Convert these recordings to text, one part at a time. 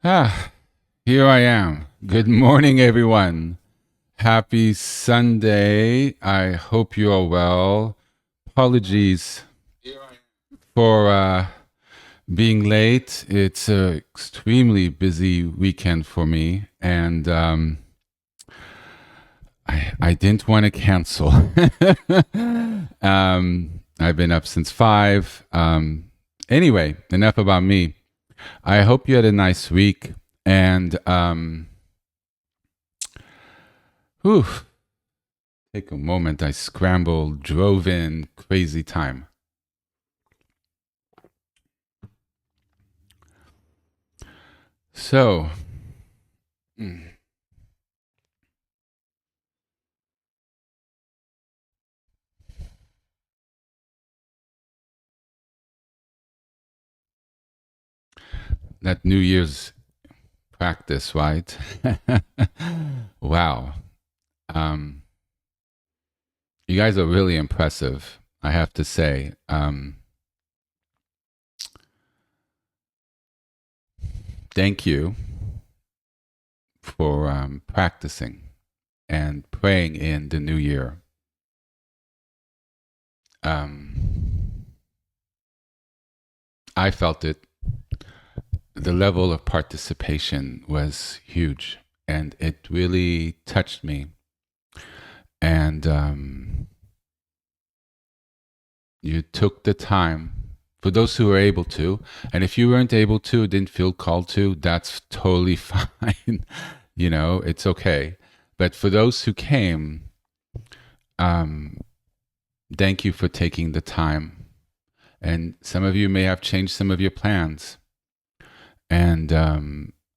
Ah, here I am. Good morning, everyone. Happy Sunday. I hope you are well. Apologies for being late. It's an extremely busy weekend for me, and I didn't want to cancel. I've been up since 5. Anyway, enough about me. I hope you had a nice week, and whew, take a moment. I scrambled, drove in, crazy time. So, that New Year's practice, right? Wow. Um, you guys are really impressive, I have to say. Thank you for practicing and praying in the new year. I felt it. The level of participation was huge, and it really touched me. And you took the time for those who were able to. And if you weren't able to, didn't feel called to, that's totally fine. It's okay. But for those who came, um, thank you for taking the time. And some of you may have changed some of your plans. And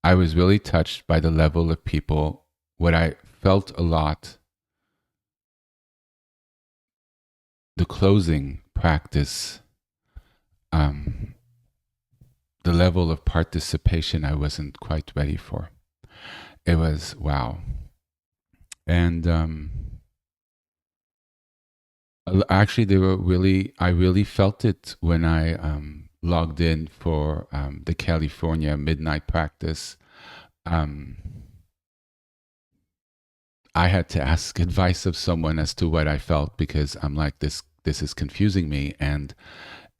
I was really touched by the level of people. What I felt a lot, the closing practice, um, the level of participation I wasn't quite ready for. It was wow. And actually, I really felt it when I logged in for the California midnight practice. Um, I had to ask advice of someone as to what I felt because I'm like, this is confusing me. And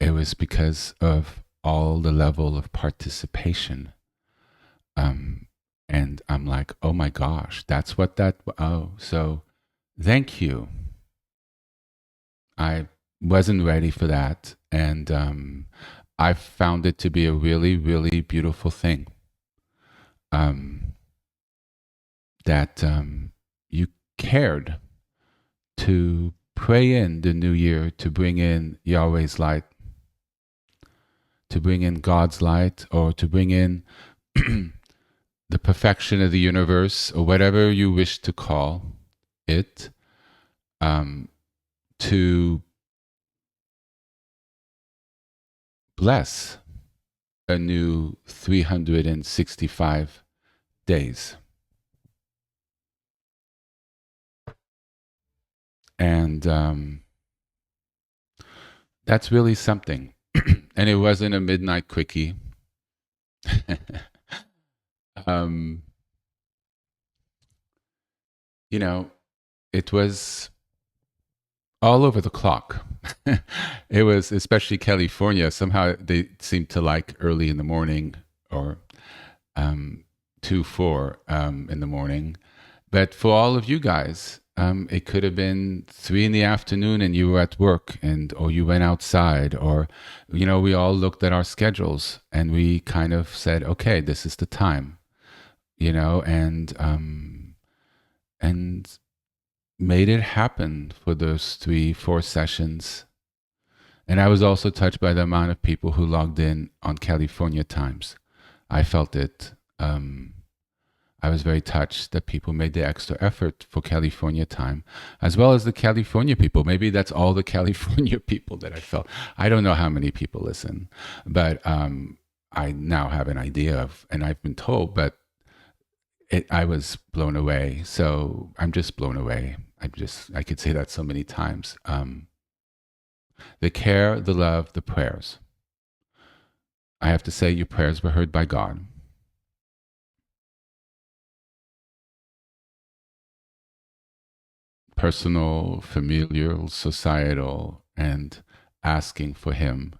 it was because of all the level of participation. Um, and I'm like, oh my gosh, that's what so thank you. I wasn't ready for that. And I found it to be a really, really beautiful thing. Um, that you cared to pray in the new year, to bring in Yahweh's light, to bring in God's light, or to bring in the perfection of the universe, or whatever you wish to call it, um, to bless a new 365 days. And that's really something. And it wasn't a midnight quickie. um, you know, it was all over the clock. It was, especially California, somehow they seemed to like early in the morning or 2, 4 in the morning. But for all of you guys, it could have been 3 in the afternoon and you were at work or you went outside or, we all looked at our schedules and we kind of said, okay, this is the time, and made it happen for those 3, 4 sessions. And I was also touched by the amount of people who logged in on California times. I felt it. I was very touched that people made the extra effort for California time, as well as the California people. Maybe that's all the California people that I felt. I don't know how many people listen, but I now have an idea of, and I've been told, but I was blown away. So I'm just blown away. I could say that so many times. The care, the love, the prayers. I have to say, your prayers were heard by God. personal, familial, societal, and asking for Him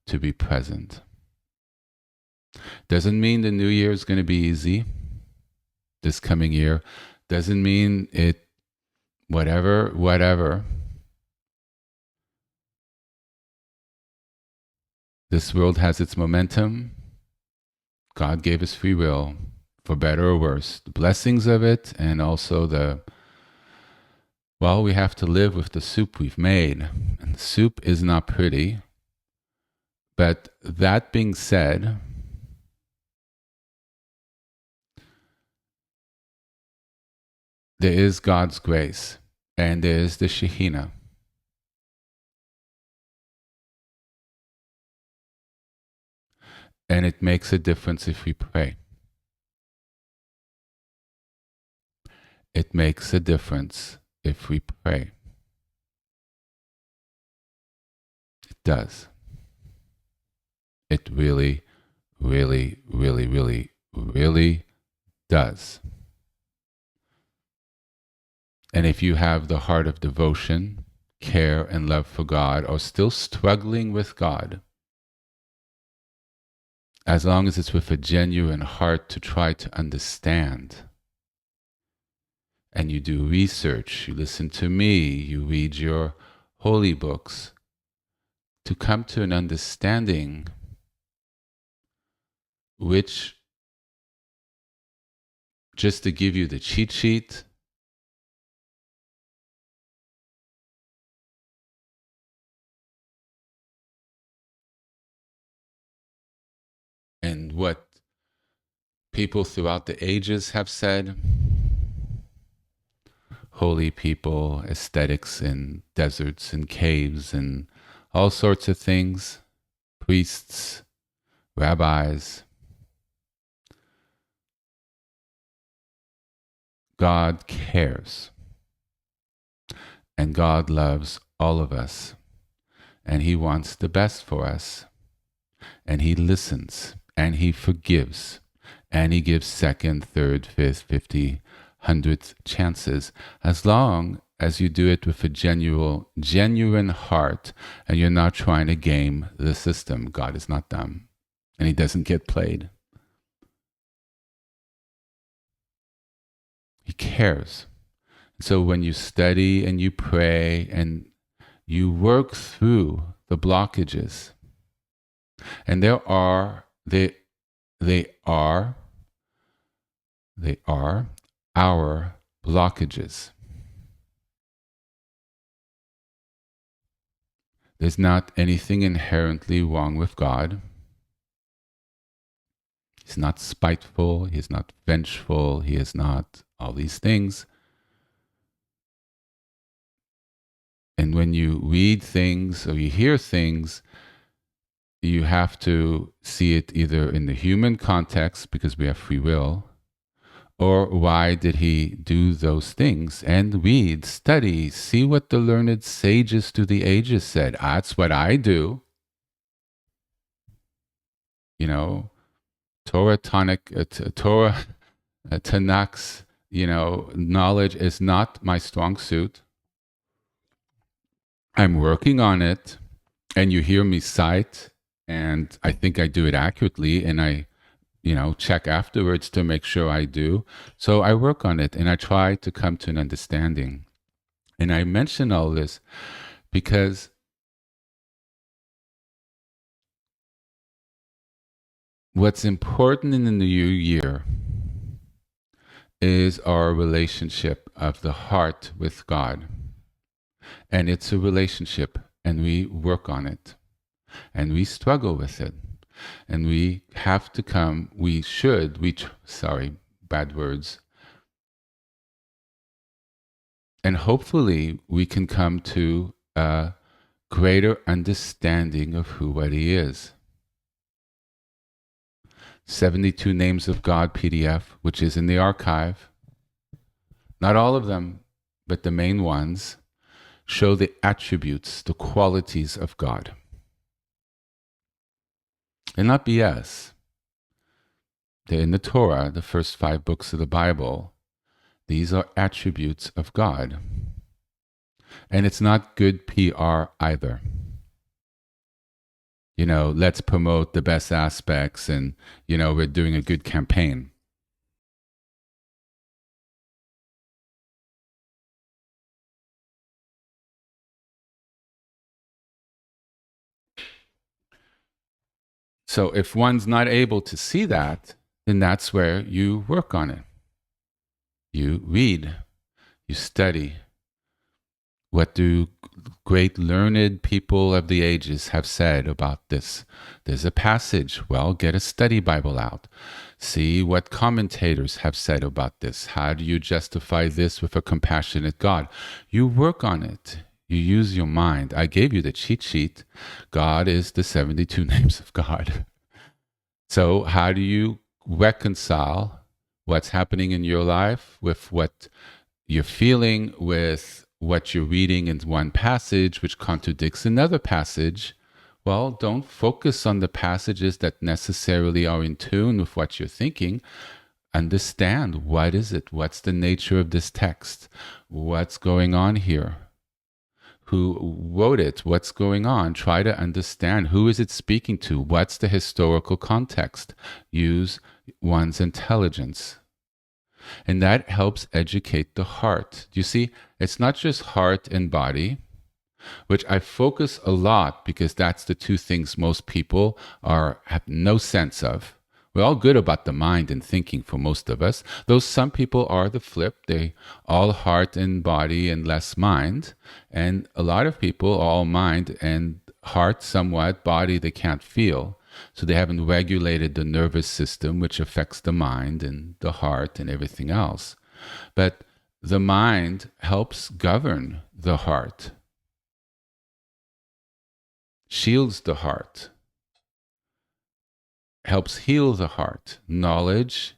to be present. Doesn't mean the new year is going to be easy. This coming year doesn't mean it, whatever. This world has its momentum. God gave us free will, for better or worse. The blessings of it, and also we have to live with the soup we've made. And the soup is not pretty. But that being said, there is God's grace, and there is the Shekhinah. And it makes a difference if we pray. It makes a difference if we pray. It does. It really, really, really, really, really does. And if you have the heart of devotion, care, and love for God, or still struggling with God, as long as it's with a genuine heart to try to understand, and you do research, you listen to me, you read your holy books, to come to an understanding which, just to give you the cheat sheet, and what people throughout the ages have said, holy people, aesthetics in deserts and caves and all sorts of things, priests, rabbis. God cares, and God loves all of us, and He wants the best for us, and He listens, and He forgives, and He gives second, third, fifth, 50, 100th chances, as long as you do it with a genuine heart, and you're not trying to game the system. God is not dumb, and He doesn't get played. He cares. So when you study and you pray and you work through the blockages, and they are our blockages. There's not anything inherently wrong with God. He's not spiteful, He's not vengeful, He is not all these things. And when you read things or you hear things, you have to see it either in the human context, because we have free will, or why did He do those things? And read, study, see what the learned sages through the ages said. That's what I do. You know, Tanakh's, knowledge is not my strong suit. I'm working on it, and you hear me cite, and I think I do it accurately, and I, check afterwards to make sure I do. So I work on it, and I try to come to an understanding. And I mention all this because what's important in the new year is our relationship of the heart with God. And it's a relationship, and we work on it, and we struggle with it, and we have to come, bad words, and hopefully we can come to a greater understanding of who what He is. 72 Names of God PDF, which is in the archive. Not all of them, but the main ones show the attributes, the qualities of God. They're not BS. They're in the Torah, the first 5 books of the Bible. These are attributes of God. And it's not good PR either. Let's promote the best aspects and, we're doing a good campaign. So if one's not able to see that, then that's where you work on it. You read, you study. What do great learned people of the ages have said about this? There's a passage. Well, get a study Bible out. See what commentators have said about this. How do you justify this with a compassionate God? You work on it. You use your mind. I gave you the cheat sheet. God is the 72 names of God. So, how do you reconcile what's happening in your life with what you're feeling, with what you're reading in one passage, which contradicts another passage? Well, don't focus on the passages that necessarily are in tune with what you're thinking. Understand, what is it? What's the nature of this text? What's going on here? Who wrote it? What's going on? Try to understand, who is it speaking to? What's the historical context? Use one's intelligence. And that helps educate the heart. You see, it's not just heart and body, which I focus a lot because that's the two things most people have no sense of. We're all good about the mind and thinking for most of us, though some people are the flip. They all heart and body and less mind. And a lot of people are all mind and heart somewhat, body they can't feel. So they haven't regulated the nervous system, which affects the mind and the heart and everything else. But the mind helps govern the heart, shields the heart, helps heal the heart. Knowledge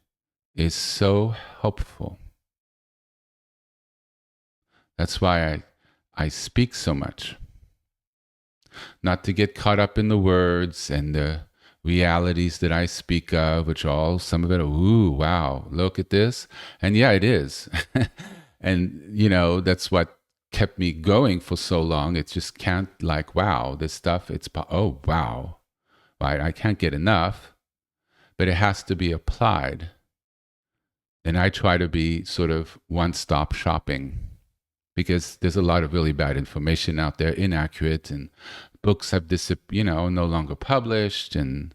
is so helpful. That's why I speak so much. Not to get caught up in the words and the realities that I speak of, which all, some of it, ooh, wow, look at this. And yeah, it is. And, that's what kept me going for so long. It just can't, wow, this stuff, oh, wow, right? I can't get enough, but it has to be applied. And I try to be sort of one-stop shopping because there's a lot of really bad information out there, inaccurate, and books have no longer published, and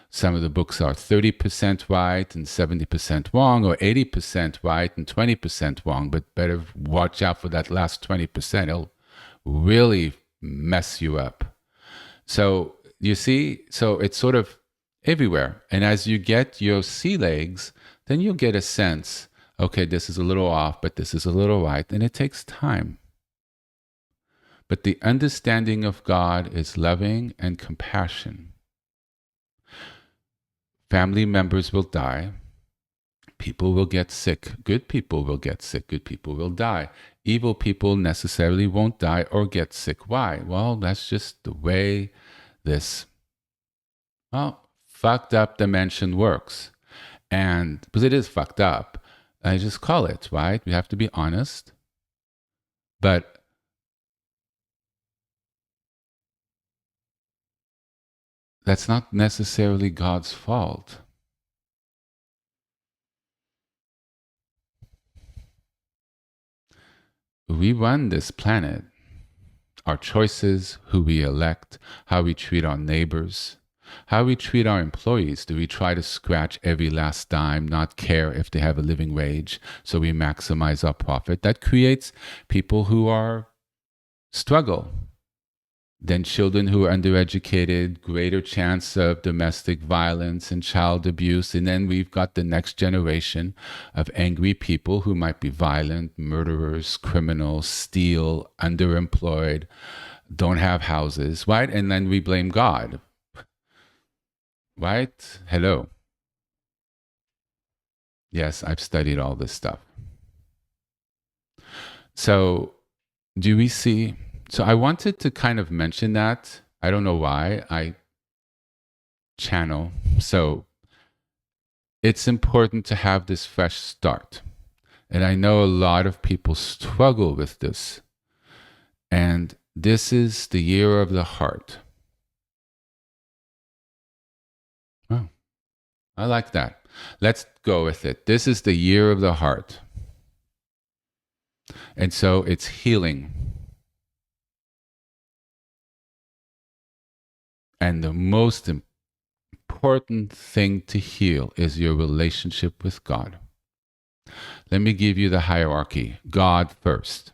some of the books are 30% right and 70% wrong, or 80% right and 20% wrong, but better watch out for that last 20%. It'll really mess you up. So you see, so it's sort of everywhere. And as you get your sea legs, then you'll get a sense, okay, this is a little off, but this is a little right, and it takes time. But the understanding of God is loving and compassion. Family members will die. People will get sick. Good people will get sick. Good people will die. Evil people necessarily won't die or get sick. Why? Well, that's just the way this, fucked up dimension works. And because it is fucked up, I just call it, right? We have to be honest. But that's not necessarily God's fault. We run this planet. Our choices, who we elect, how we treat our neighbors, how we treat our employees. Do we try to scratch every last dime, not care if they have a living wage, so we maximize our profit? That creates people who struggle. Then children who are undereducated, greater chance of domestic violence and child abuse. And then we've got the next generation of angry people who might be violent, murderers, criminals, steal, underemployed, don't have houses, right? And then we blame God, right? Hello. Yes, I've studied all this stuff. So do we see? So I wanted to kind of mention that. I don't know why I channel. So it's important to have this fresh start. And I know a lot of people struggle with this. And this is the year of the heart. Oh, I like that. Let's go with it. This is the year of the heart. And so it's healing. And the most important thing to heal is your relationship with God. Let me give you the hierarchy. God first.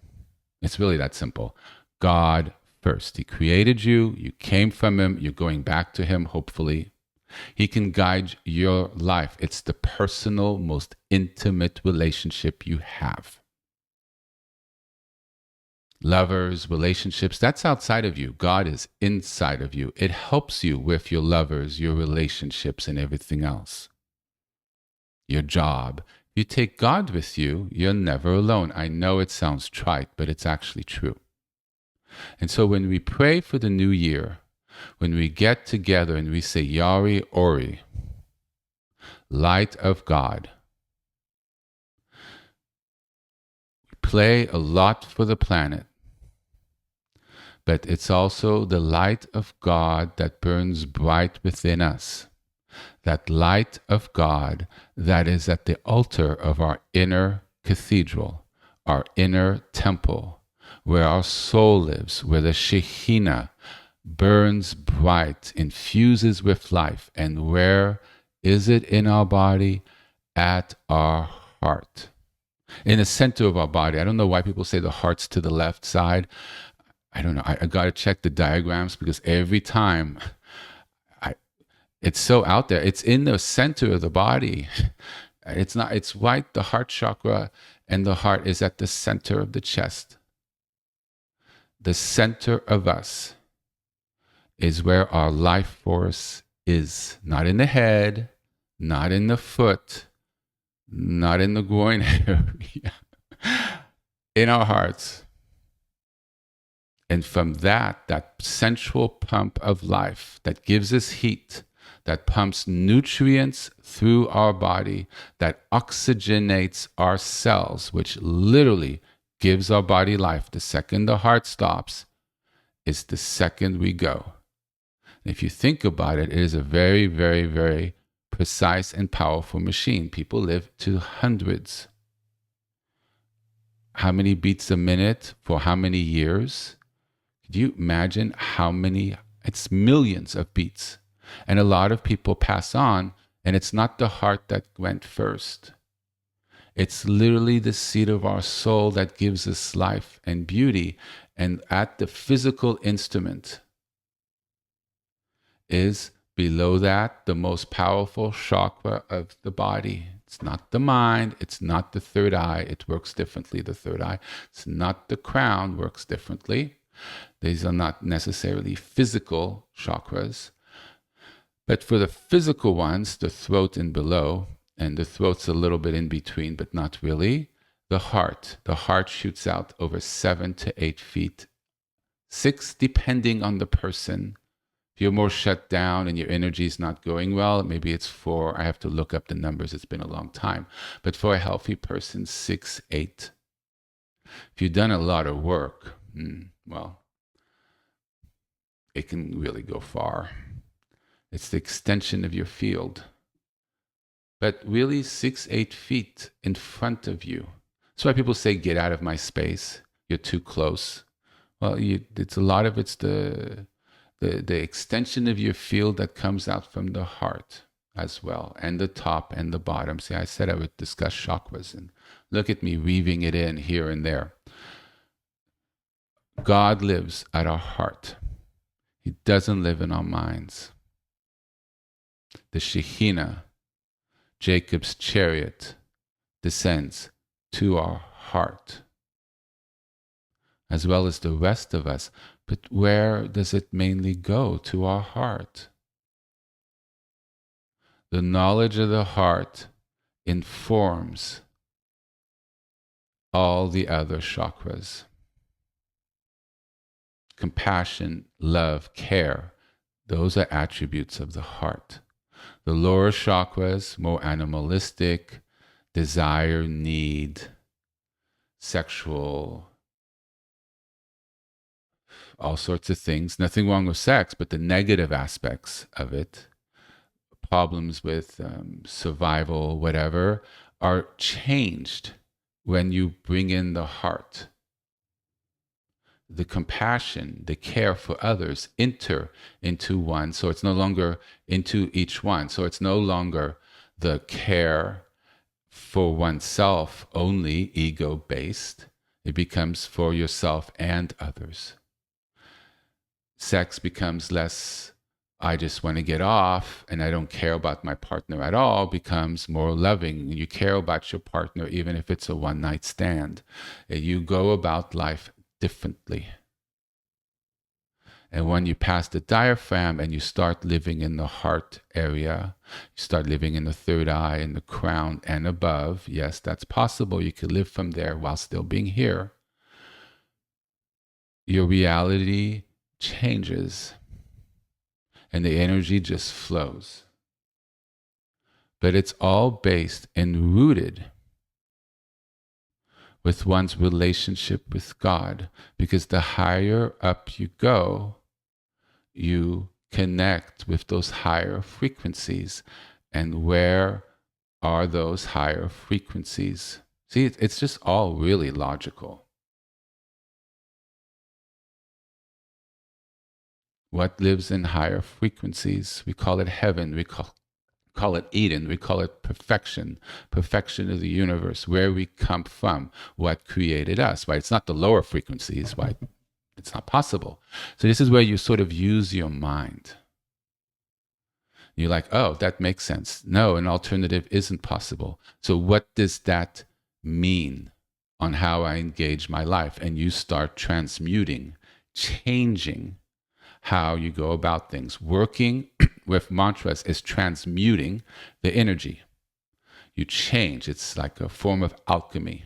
It's really that simple. God first. He created you. You came from him. You're going back to him, hopefully. He can guide your life. It's the personal, most intimate relationship you have. Lovers, relationships, that's outside of you. God is inside of you. It helps you with your lovers, your relationships, and everything else. Your job. You take God with you, you're never alone. I know it sounds trite, but it's actually true. And so when we pray for the new year, when we get together and we say, Yari Ori, light of God, we pray a lot for the planet, but it's also the light of God that burns bright within us. That light of God that is at the altar of our inner cathedral, our inner temple, where our soul lives, where the Shekhinah burns bright, infuses with life. And where is it in our body? At our heart. In the center of our body. I don't know why people say the heart's to the left side. I don't know. I got to check the diagrams because every time it's so out there. It's in the center of the body. It's not, it's right. The heart chakra and the heart is at the center of the chest. The center of us is where our life force is. Not in the head, not in the foot, not in the groin area, in our hearts. And from that central pump of life that gives us heat, that pumps nutrients through our body, that oxygenates our cells, which literally gives our body life. The second the heart stops is the second we go. And if you think about it, it is a very, very, very precise and powerful machine. People live to hundreds. How many beats a minute for how many years? Could you imagine how many? It's millions of beats. And a lot of people pass on, and it's not the heart that went first. It's literally the seat of our soul that gives us life and beauty. And at the physical instrument is below that the most powerful chakra of the body. It's not the mind. It's not the third eye. It works differently, the third eye. It's not the crown, works differently. These are not necessarily physical chakras. But for the physical ones, the throat and below, and the throat's a little bit in between, but not really, the heart shoots out over 7 to 8 feet, 6 depending on the person. If you're more shut down and your energy is not going well, maybe it's 4. I have to look up the numbers. It's been a long time. But for a healthy person, 6, 8. If you've done a lot of work, well, it can really go far. It's the extension of your field. But really 6, 8 feet in front of you. That's why people say, get out of my space. You're too close. Well, it's a lot of it's the extension of your field that comes out from the heart as well, and the top and the bottom. See, I said I would discuss chakras, and look at me weaving it in here and there. God lives at our heart. He doesn't live in our minds. The Shekhinah, Jacob's chariot, descends to our heart, as well as the rest of us. But where does it mainly go? To our heart. The knowledge of the heart informs all the other chakras. Compassion, love, care, those are attributes of the heart. The lower chakras, more animalistic, desire, need, sexual, all sorts of things. Nothing wrong with sex, but the negative aspects of it, problems with survival, whatever, are changed when you bring in the heart. The compassion, the care for others enter into one. So it's no longer into each one. So it's no longer the care for oneself only, ego-based. It becomes for yourself and others. Sex becomes less, I just want to get off and I don't care about my partner at all, becomes more loving. You care about your partner even if it's a one-night stand. You go about life differently. And when you pass the diaphragm and you start living in the heart area, you start living in the third eye, in the crown and above, yes, that's possible. You can live from there while still being here. Your reality changes and the energy just flows. But it's all based and rooted with one's relationship with God, because the higher up you go, you connect with those higher frequencies. And where are those higher frequencies? See, it's just all really logical. What lives in higher frequencies? We call it heaven. We call it Eden. We call it perfection, perfection of the universe, where we come from, what created us. Why it's not the lower frequencies, why it's not possible. So this is where you sort of use your mind. You're like, oh, that makes sense. No, an alternative isn't possible. So what does that mean on how I engage my life? And you start transmuting, changing how you go about things. Working with mantras is transmuting the energy. You change. It's like a form of alchemy.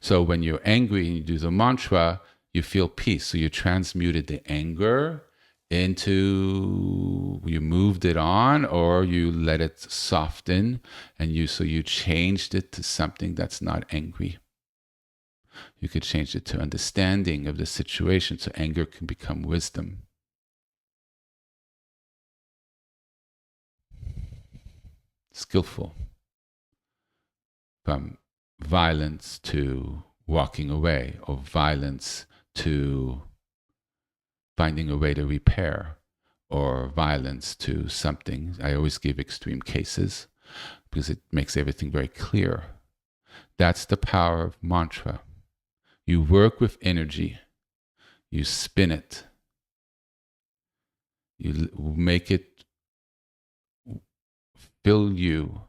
So when you're angry and you do the mantra, you feel peace. So you transmuted the anger into, you moved it on, or you let it soften, and you changed it to something that's not angry. You could change it to understanding of the situation, so anger can become wisdom. Skillful. From violence to walking away, or violence to finding a way to repair, or violence to something. I always give extreme cases because it makes everything very clear. That's the power of mantra. You work with energy. You spin it. You make it fill you.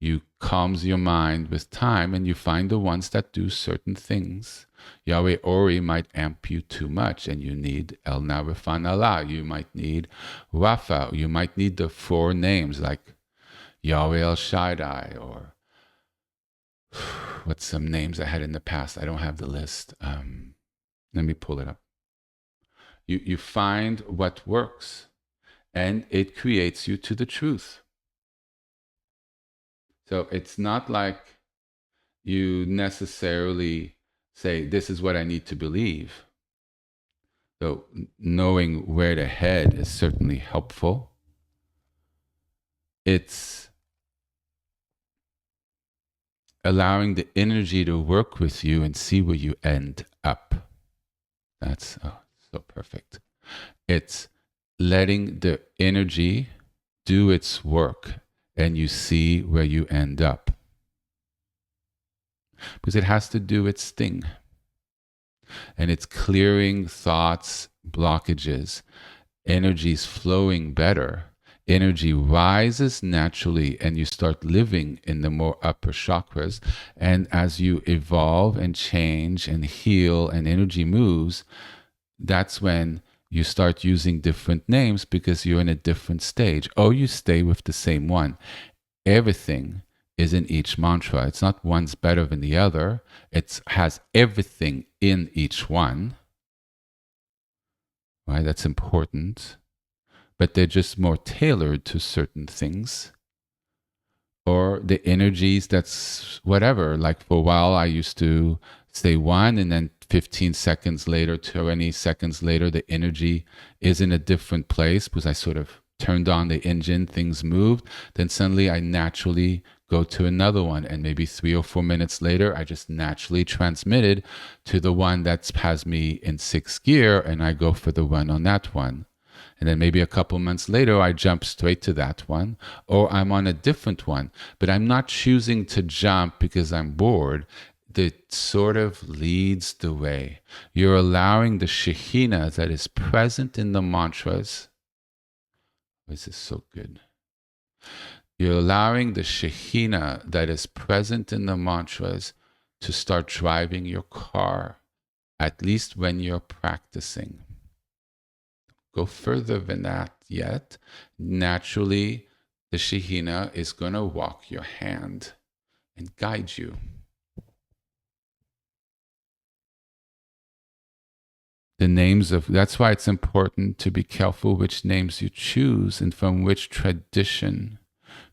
You calms your mind with time, and you find the ones that do certain things. Yahweh Ori might amp you too much, and you need El Narifan Allah. You might need Rafa. You might need the 4 names like Yahweh El Shaddai, or what's some names I had in the past? I don't have the list. Let me pull it up. You find what works, and it creates you to the truth. So it's not like you necessarily say, this is what I need to believe. So knowing where to head is certainly helpful. It's allowing the energy to work with you and see where you end up. That's so perfect. It's letting the energy do its work, and you see where you end up. Because it has to do its thing. And it's clearing thoughts, blockages. Energy's flowing better. Energy rises naturally, and you start living in the more upper chakras. And as you evolve and change and heal and energy moves, that's when you start using different names because you're in a different stage. Or you stay with the same one. Everything is in each mantra. It's not one's better than the other. It has everything in each one. Right? That's important. But they're just more tailored to certain things. Or the energies, that's whatever. Like for a while, I used to say one, and then 15 seconds later, 20 seconds later, the energy is in a different place because I sort of turned on the engine, things moved. Then suddenly I naturally go to another one. And maybe 3 or 4 minutes later, I just naturally transmitted to the one that has me in 6th gear, and I go for the run on that one. And then maybe a couple months later, I jump straight to that one, or I'm on a different one. But I'm not choosing to jump because I'm bored. That sort of leads the way. You're allowing the Shekhinah that is present in the mantras. This is so good. You're allowing the Shekhinah that is present in the mantras to start driving your car, at least when you're practicing. Go further than that yet. Naturally, the Shekhinah is going to walk your hand and guide you. The names of, that's why it's important to be careful which names you choose and from which tradition,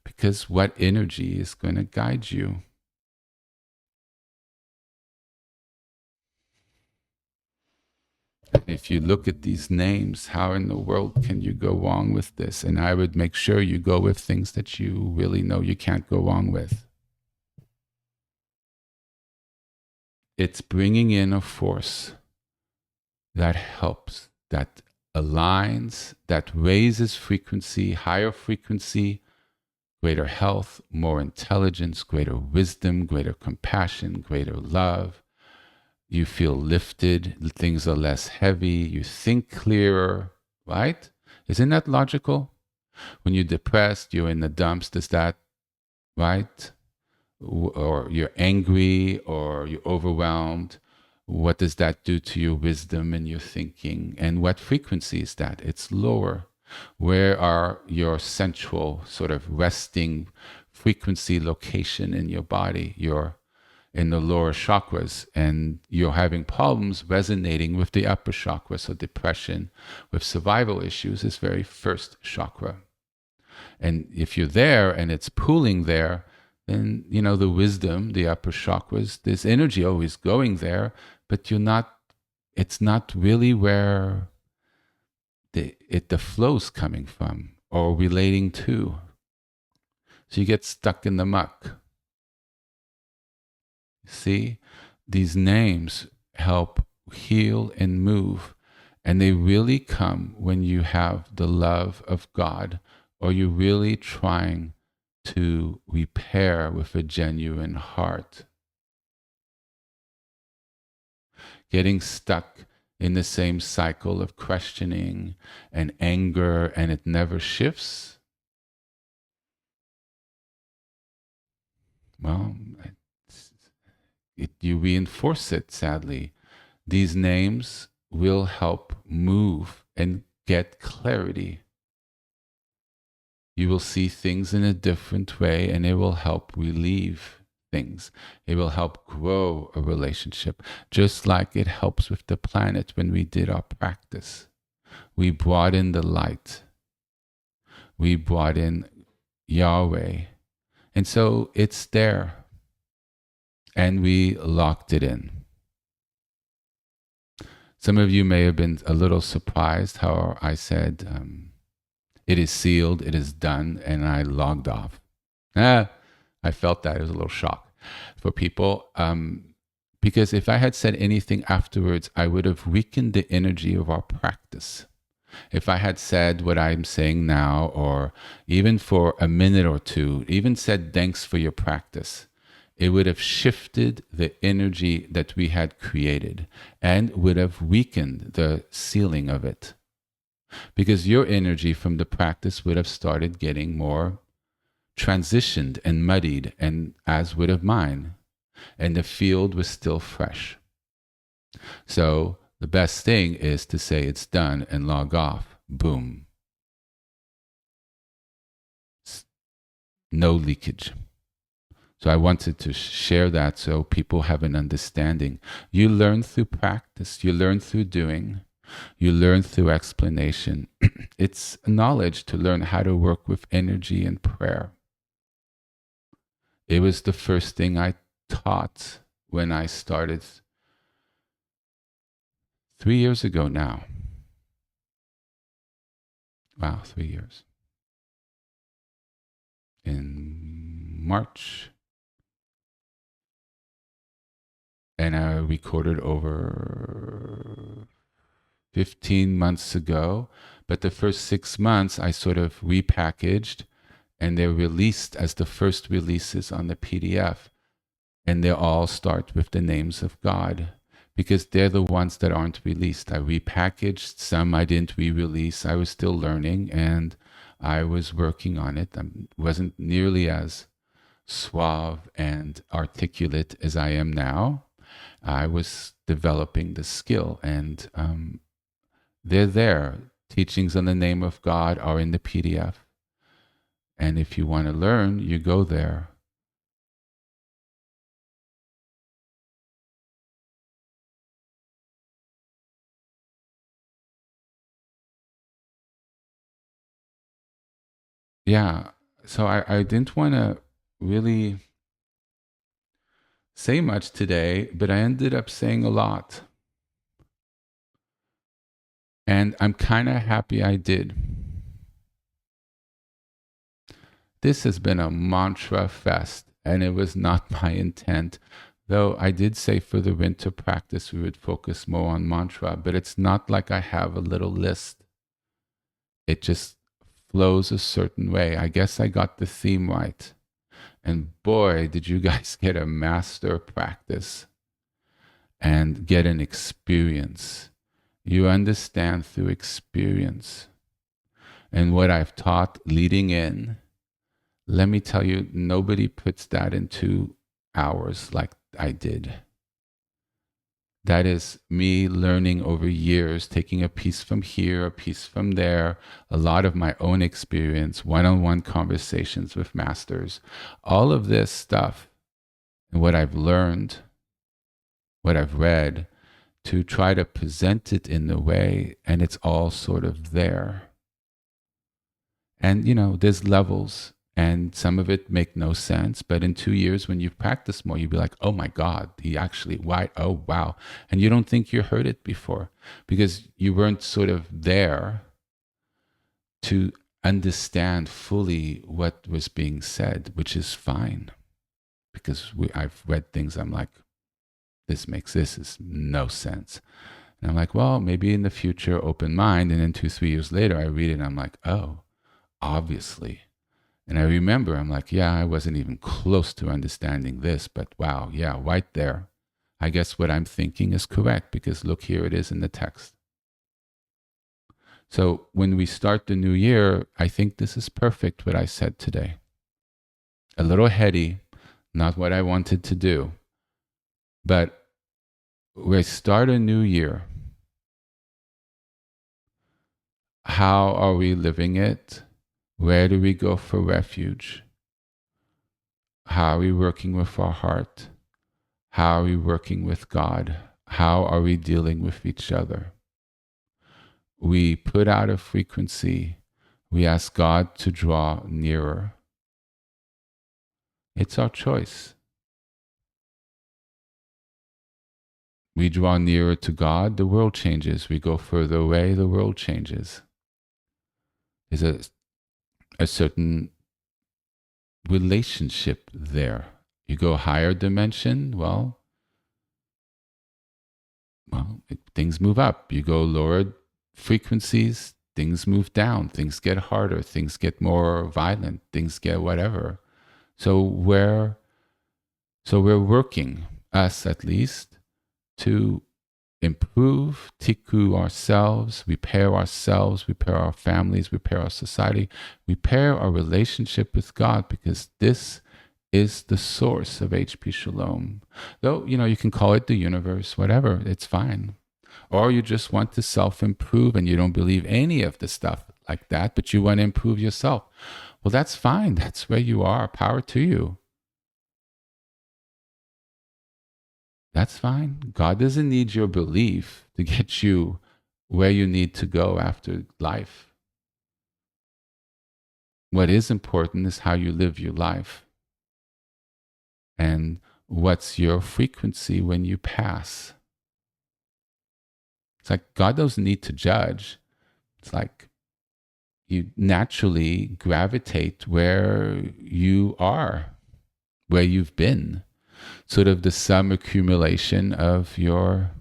because what energy is going to guide you. If you look at these names, how in the world can you go wrong with this? And I would make sure you go with things that you really know you can't go wrong with. It's bringing in a force that helps, that aligns, that raises frequency, higher frequency, greater health, more intelligence, greater wisdom, greater compassion, greater love. You feel lifted, things are less heavy, you think clearer, right? Isn't that logical? When you're depressed, you're in the dumps, does that, right? Or you're angry or you're overwhelmed. What does that do to your wisdom and your thinking? And what frequency is that? It's lower. Where are your central sort of resting frequency location in your body? You're in the lower chakras, and you're having problems resonating with the upper chakra. So depression with survival issues is very first chakra. And if you're there and it's pooling there, then, you know, the wisdom, the upper chakras, there's energy always going there, but it's not really where the flow's coming from or relating to. So you get stuck in the muck. See, these names help heal and move, and they really come when you have the love of God, or you're really trying to repair with a genuine heart. Getting stuck in the same cycle of questioning and anger, and it never shifts, well, you reinforce it, sadly. These names will help move and get clarity. You will see things in a different way, and it will help relieve things. It will help grow a relationship, just like it helps with the planet when we did our practice. We brought in the light. We brought in Yahweh. And so it's there. And we locked it in. Some of you may have been a little surprised how I said, it is sealed, it is done, and I logged off. I felt that. It was a little shock for people. Because if I had said anything afterwards, I would have weakened the energy of our practice. If I had said what I'm saying now, or even for a minute or two, even said thanks for your practice, it would have shifted the energy that we had created and would have weakened the sealing of it. Because your energy from the practice would have started getting more transitioned and muddied, and as would have mine, and the field was still fresh. So the best thing is to say it's done and log off. Boom. No leakage. So I wanted to share that so people have an understanding. You learn through practice. You learn through doing. You learn through explanation. It's knowledge to learn how to work with energy and prayer. It was the first thing I taught when I started 3 years ago now. Wow, 3 years. In March. And I recorded over 15 months ago. But the first 6 months, I sort of repackaged and they're released as the first releases on the PDF. And they all start with the names of God because they're the ones that aren't released. I repackaged some I didn't re-release. I was still learning and I was working on it. I wasn't nearly as suave and articulate as I am now. I was developing the skill and they're there. Teachings on the name of God are in the PDF. And if you want to learn, you go there. Yeah. So I didn't want to really say much today, but I ended up saying a lot. And I'm kind of happy I did. This has been a mantra fest, and it was not my intent. Though I did say for the winter practice we would focus more on mantra, but it's not like I have a little list. It just flows a certain way. I guess I got the theme right. And boy, did you guys get a master practice and get an experience. You understand through experience. And what I've taught leading in, let me tell you, nobody puts that in 2 hours like I did. That is me learning over years, taking a piece from here, a piece from there, a lot of my own experience, one-on-one conversations with masters, all of this stuff and what I've learned, what I've read, to try to present it in the way, and it's all sort of there. And, there's levels, and some of it make no sense. But in 2 years, when you've practiced more, you'll be like, oh my God, he actually, why? Oh, wow. And you don't think you heard it before because you weren't sort of there to understand fully what was being said, which is fine. Because I've read things, I'm like, this is no sense. And I'm like, well, maybe in the future, open mind. And then 2, 3 years later, I read it and I'm like, oh, obviously. And I remember, I'm like, yeah, I wasn't even close to understanding this, but wow, yeah, right there. I guess what I'm thinking is correct because look, here it is in the text. So when we start the new year, I think this is perfect what I said today. A little heady, not what I wanted to do, but we start a new year. How are we living it? Where do we go for refuge? How are we working with our heart? How are we working with God? How are we dealing with each other? We put out a frequency. We ask God to draw nearer. It's our choice. We draw nearer to God, the world changes. We go further away, the world changes. There's a certain relationship there. You go higher dimension, well, things move up. You go lower frequencies, things move down. Things get harder. Things get more violent. Things get whatever. So we're working, us at least, to improve, tikkun ourselves, repair our families, repair our society, repair our relationship with God, because this is the source of HP Shalom. Though, you can call it the universe, whatever, it's fine. Or you just want to self-improve and you don't believe any of the stuff like that, but you want to improve yourself. Well, that's fine. That's where you are. Power to you. That's fine. God doesn't need your belief to get you where you need to go after life. What is important is how you live your life. And what's your frequency when you pass? It's like God doesn't need to judge. It's like you naturally gravitate where you are, where you've been. Sort of the sum accumulation of your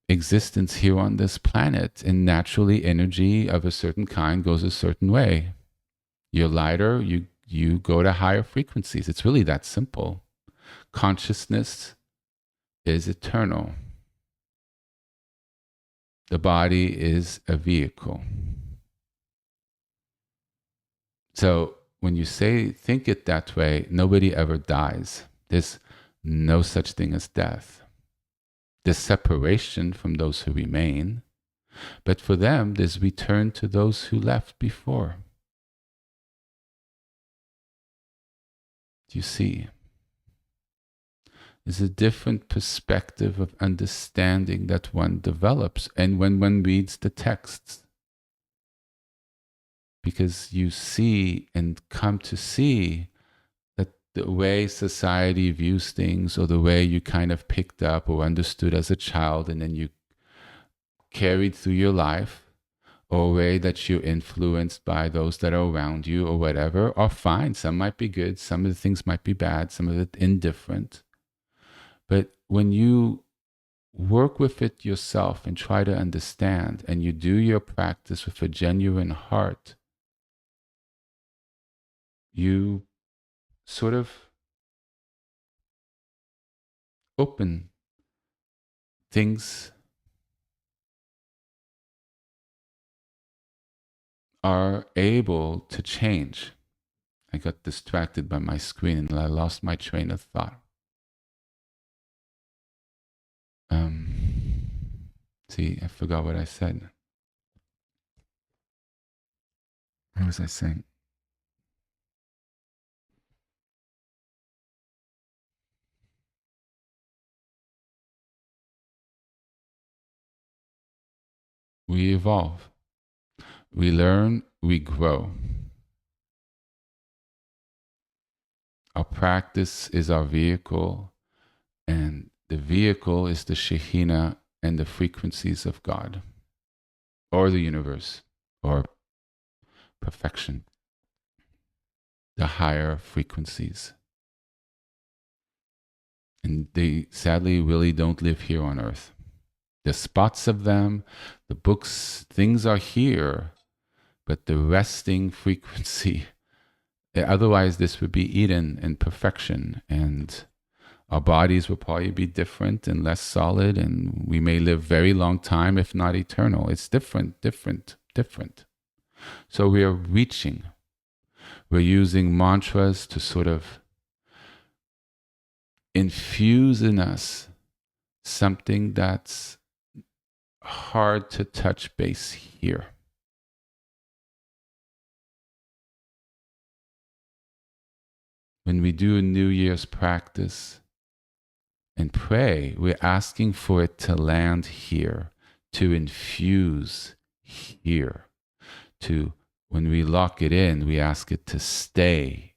existence here on this planet. And naturally, energy of a certain kind goes a certain way. You're lighter, you go to higher frequencies. It's really that simple. Consciousness is eternal. The body is a vehicle. So when you think it that way, nobody ever dies. There's no such thing as death. There's separation from those who remain, but for them, there's return to those who left before. Do you see? There's a different perspective of understanding that one develops, and when one reads the texts, because you see and come to see that the way society views things, or the way you kind of picked up or understood as a child, and then you carried through your life, or a way that you're influenced by those that are around you or whatever, are fine. Some might be good, some of the things might be bad, some of it indifferent. But when you work with it yourself and try to understand, and you do your practice with a genuine heart, you sort of open things are able to change. I got distracted by my screen and I lost my train of thought. See, I forgot what I said. What was I saying? We evolve. We learn, we grow. Our practice is our vehicle, and the vehicle is the Shekhinah and the frequencies of God, or the universe, or perfection, the higher frequencies. And they sadly really don't live here on earth. The spots of them, the books, things are here, but the resting frequency, otherwise this would be Eden and perfection, and our bodies will probably be different and less solid, and we may live very long time, if not eternal. It's different. So we are reaching. We're using mantras to sort of infuse in us something that's hard to touch base here. When we do a New Year's practice and pray, we're asking for it to land here, to infuse here, to, when we lock it in, we ask it to stay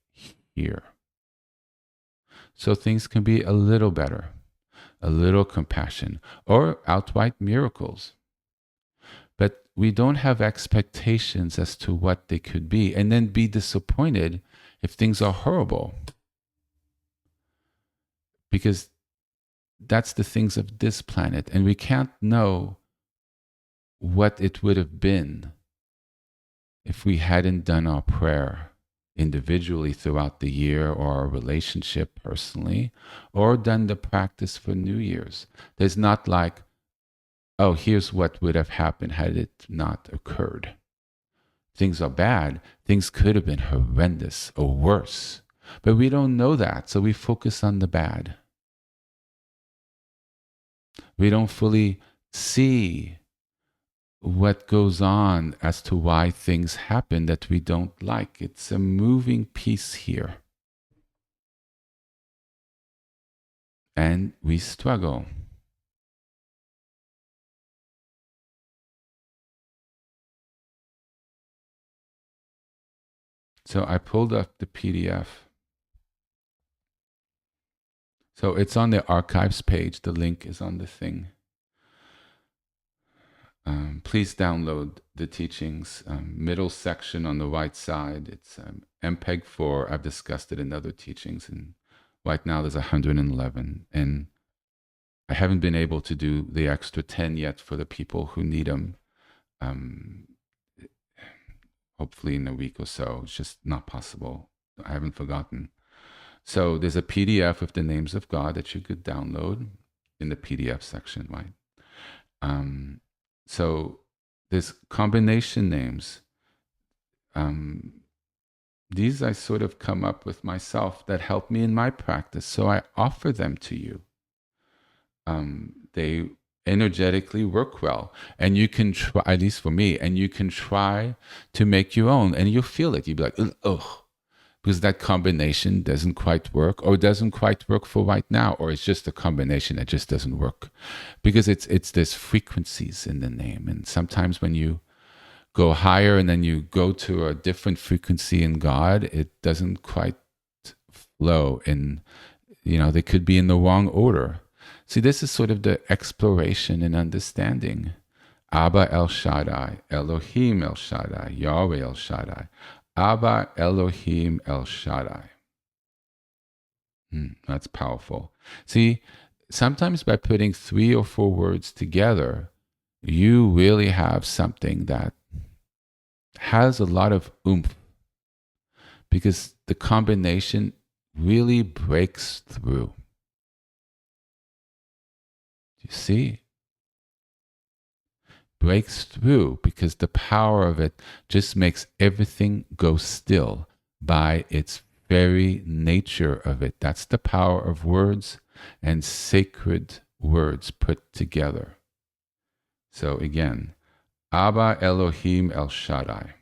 here. So things can be a little better, a little compassion, or outright miracles. But we don't have expectations as to what they could be, and then be disappointed if things are horrible. Because that's the things of this planet, and we can't know what it would have been if we hadn't done our prayer individually throughout the year, or our relationship personally, or done the practice for New Year's. There's not like, oh, here's what would have happened had it not occurred. Things are bad. Things could have been horrendous or worse. But we don't know that, so we focus on the bad. We don't fully see what goes on as to why things happen that we don't like. It's a moving piece here. And we struggle. So I pulled up the PDF. So it's on the archives page. The link is on the thing. please download the teachings. Middle section on the right side, it's MPEG 4. I've discussed it in other teachings, and right now there's 111. And I haven't been able to do the extra 10 yet for the people who need them. Hopefully in a week or so. It's just not possible. I haven't forgotten. So there's a PDF of the names of God that you could download in the PDF section, right? So there's combination names. These I sort of come up with myself that help me in my practice. So I offer them to you. They energetically work well, and you can try, at least for me, and you can try to make your own, and you'll feel it. You'll be like, oh, because that combination doesn't quite work, or doesn't quite work for right now, or it's just a combination that just doesn't work, because it's there's frequencies in the name, and sometimes when you go higher and then you go to a different frequency in God, it doesn't quite flow, and they could be in the wrong order. See, this is sort of the exploration and understanding. Abba El Shaddai, Elohim El Shaddai, Yahweh El Shaddai. Abba Elohim El Shaddai. That's powerful. See, sometimes by putting 3 or 4 words together, you really have something that has a lot of oomph, because the combination really breaks through. You see? Breaks through, because the power of it just makes everything go still by its very nature of it. That's the power of words and sacred words put together. So again, Abba Elohim El Shaddai,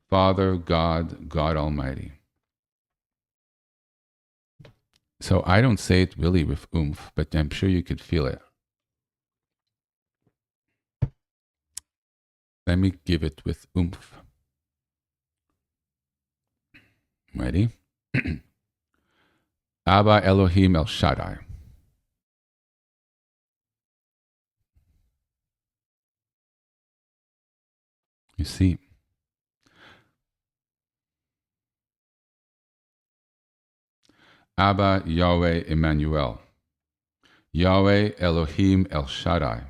Father, God, God Almighty. So I don't say it really with oomph, but I'm sure you could feel it. Let me give it with oomph. Ready? Abba Elohim El Shaddai. You see? Abba Yahweh Emmanuel. Yahweh Elohim El Shaddai.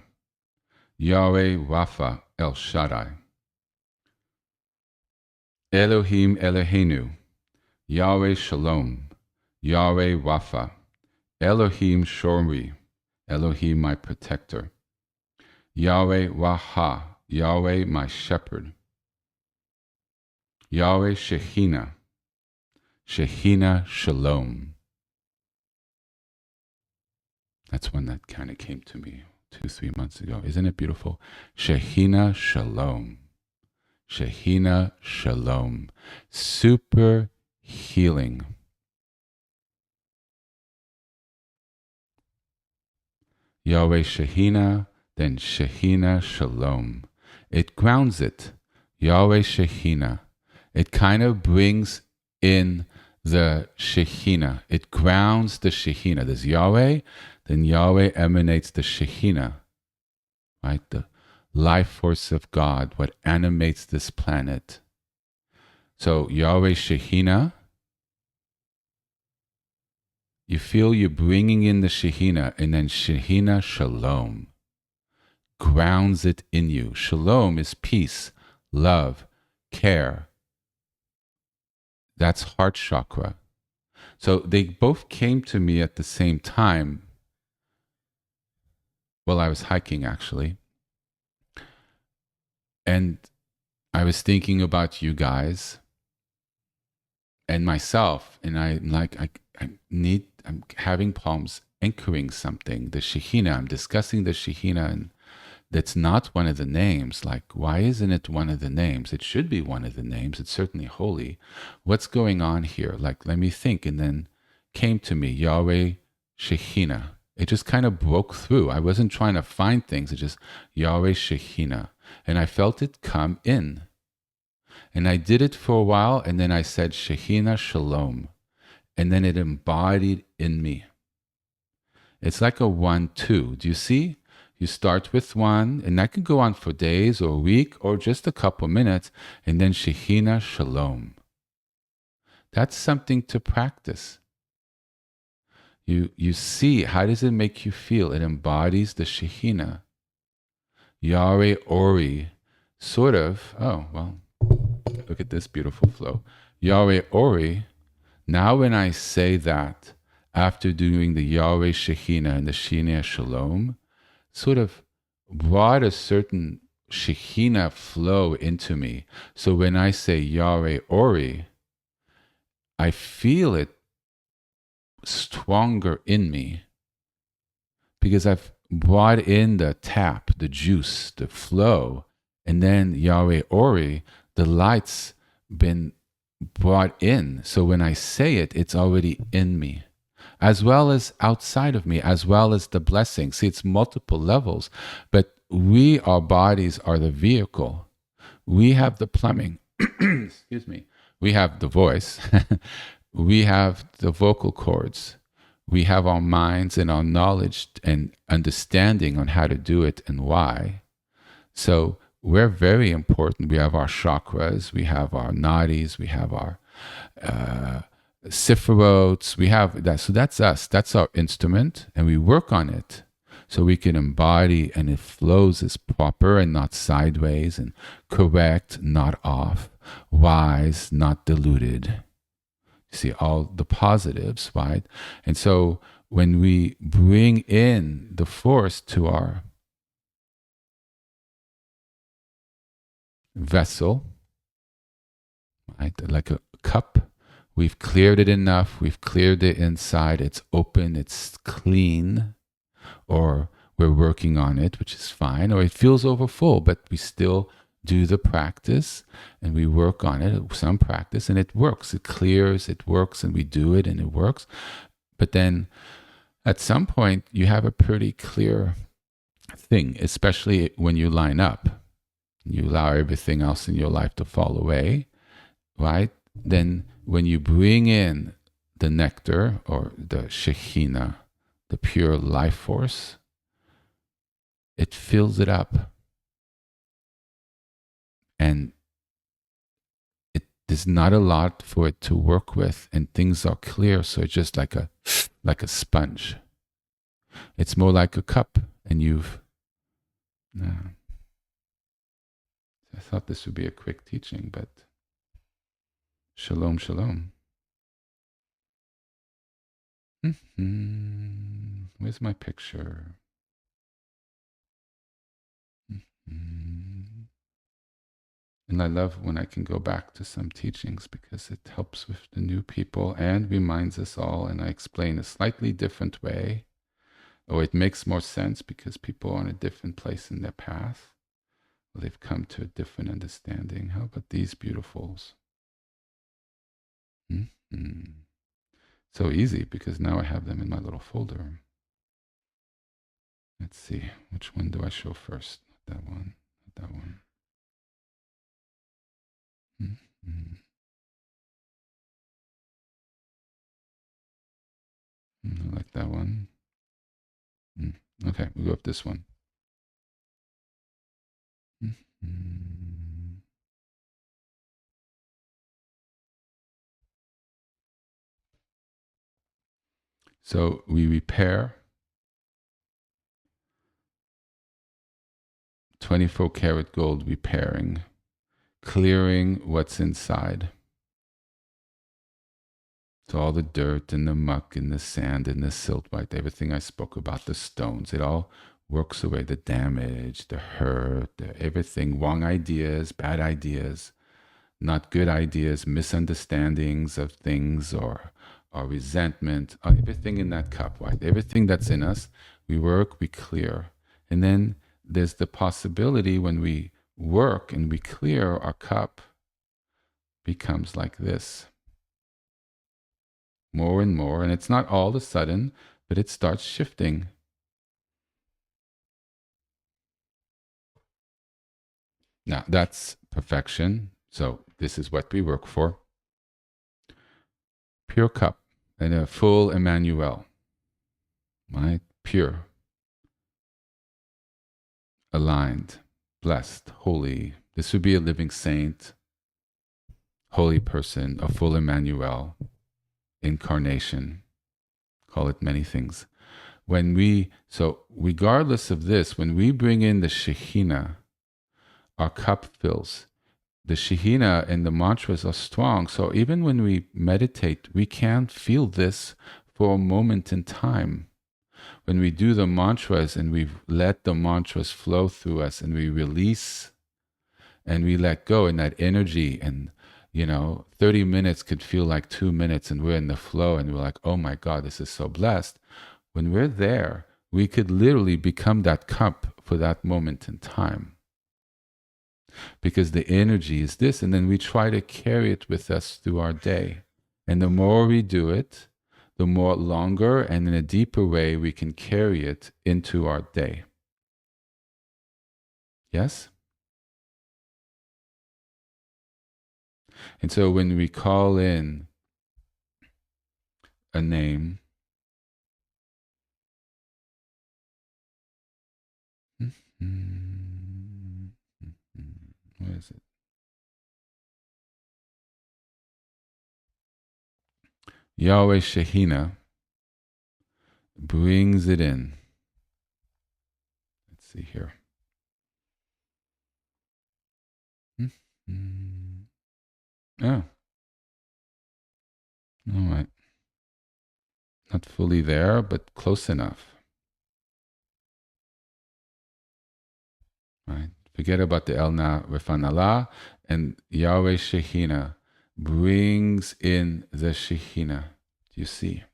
Yahweh Rapha El Shaddai. Elohim Eloheinu. Yahweh Shalom. Yahweh Rapha. Elohim Shomri. Elohim my protector. Yahweh Waha. Yahweh my shepherd. Yahweh Shekhinah. Shekhinah Shalom. That's one that kind of came to me 2-3 months ago. Isn't it beautiful? Shekhinah Shalom. Shekhinah Shalom. Super healing. Yahweh Shekhinah, then Shekhinah Shalom. It grounds it. Yahweh Shekhinah. It kind of brings in the Shekhinah. It grounds the Shekhinah. There's Yahweh, then Yahweh emanates the Shekhinah, right? The life force of God, what animates this planet. So Yahweh Shekhinah, you feel you're bringing in the Shekhinah, and then Shekhinah Shalom grounds it in you. Shalom is peace, love, care. That's heart chakra. So they both came to me at the same time. Well, I was hiking actually. And I was thinking about you guys and myself. And I'm like, I'm having problems anchoring something. The Shekhinah, I'm discussing the Shekhinah, and that's not one of the names. Like, why isn't it one of the names? It should be one of the names. It's certainly holy. What's going on here? Like, let me think. And then came to me, Yahweh Shekhinah. It just kind of broke through. I wasn't trying to find things. It just, Yahweh Shekhinah. And I felt it come in. And I did it for a while, and then I said, Shekhinah Shalom. And then it embodied in me. It's like a 1-2. Do you see? You start with one, and that can go on for days or a week or just a couple minutes, and then Shekhinah Shalom. That's something to practice. You see, how does it make you feel? It embodies the Shekhinah. Yare Ori, sort of, oh, well, look at this beautiful flow. Yare Ori, now when I say that, after doing the Yahweh Shekhinah and the Shekhinah Shalom, sort of brought a certain Shekhinah flow into me. So when I say Yahweh Ori, I feel it stronger in me because I've brought in the tap, the juice, the flow, and then Yahweh Ori, the light's been brought in. So when I say it, it's already in me, as well as outside of me, as well as the blessing. See, it's multiple levels, but our bodies are the vehicle. We have the plumbing. Excuse me. We have the voice. We have the vocal cords. We have our minds and our knowledge and understanding on how to do it and why. So we're very important. We have our chakras, we have our nadis, we have our sephirotes, we have that. So that's us. That's our instrument, and we work on it so we can embody and it flows as proper and not sideways, and correct, not off, wise, not diluted. You see all the positives, right? And so when we bring in the force to our vessel, right, like a cup, we've cleared it enough, we've cleared it inside, it's open, it's clean, or we're working on it, which is fine, or it feels overfull, but we still do the practice and we work on it, some practice, and it works. It clears, it works, and we do it and it works. But then at some point, you have a pretty clear thing, especially when you line up. You allow everything else in your life to fall away, right? Then when you bring in the nectar or the Shekhinah, the pure life force, it fills it up. And there's not a lot for it to work with, and things are clear. So it's just like a sponge. It's more like a cup, and you've. I thought this would be a quick teaching, but shalom, shalom. Where's my picture? And I love when I can go back to some teachings because it helps with the new people and reminds us all, and I explain a slightly different way, or it makes more sense because people are in a different place in their path. They've come to a different understanding. How about these beautifuls? So easy because now I have them in my little folder. Let's see, which one do I show first? Not that one, not that one. I like that one. Okay, we'll go with this one. So we repair 24 karat gold, repairing, clearing what's inside. So all the dirt and the muck and the sand and the silt, right? Everything I spoke about, the stones, it all works away, the damage, the hurt, everything, wrong ideas, bad ideas, not good ideas, misunderstandings of things, or resentment, everything in that cup, right? Everything that's in us, we work, we clear. And then there's the possibility when we work and we clear, our cup becomes like this. More and more, and it's not all of a sudden, but it starts shifting. Now, that's perfection. So this is what we work for. Pure cup and a full Emmanuel, right? Pure. aligned, blessed, holy. This would be a living saint, holy person, a full Emmanuel, incarnation, call it many things. So regardless of this, when we bring in the Shekhinah, our cup fills. The Shekhinah and the mantras are strong. So even when we meditate, we can feel this for a moment in time. When we do the mantras and we let the mantras flow through us and we release and we let go in that energy, and 30 minutes could feel like 2 minutes and we're in the flow and we're like, oh my God, this is so blessed. When we're there, we could literally become that cup for that moment in time. Because the energy is this, and then we try to carry it with us through our day. And the more we do it, the more longer and in a deeper way we can carry it into our day. Yes? And so when we call in a name, where is it? Yahweh Shekhinah brings it in. Let's see here. Oh. All right. Not fully there, but close enough. Right? Forget about the Elna Refanallah, and Yahweh Shekhinah brings in the Shekhinah. Do you see?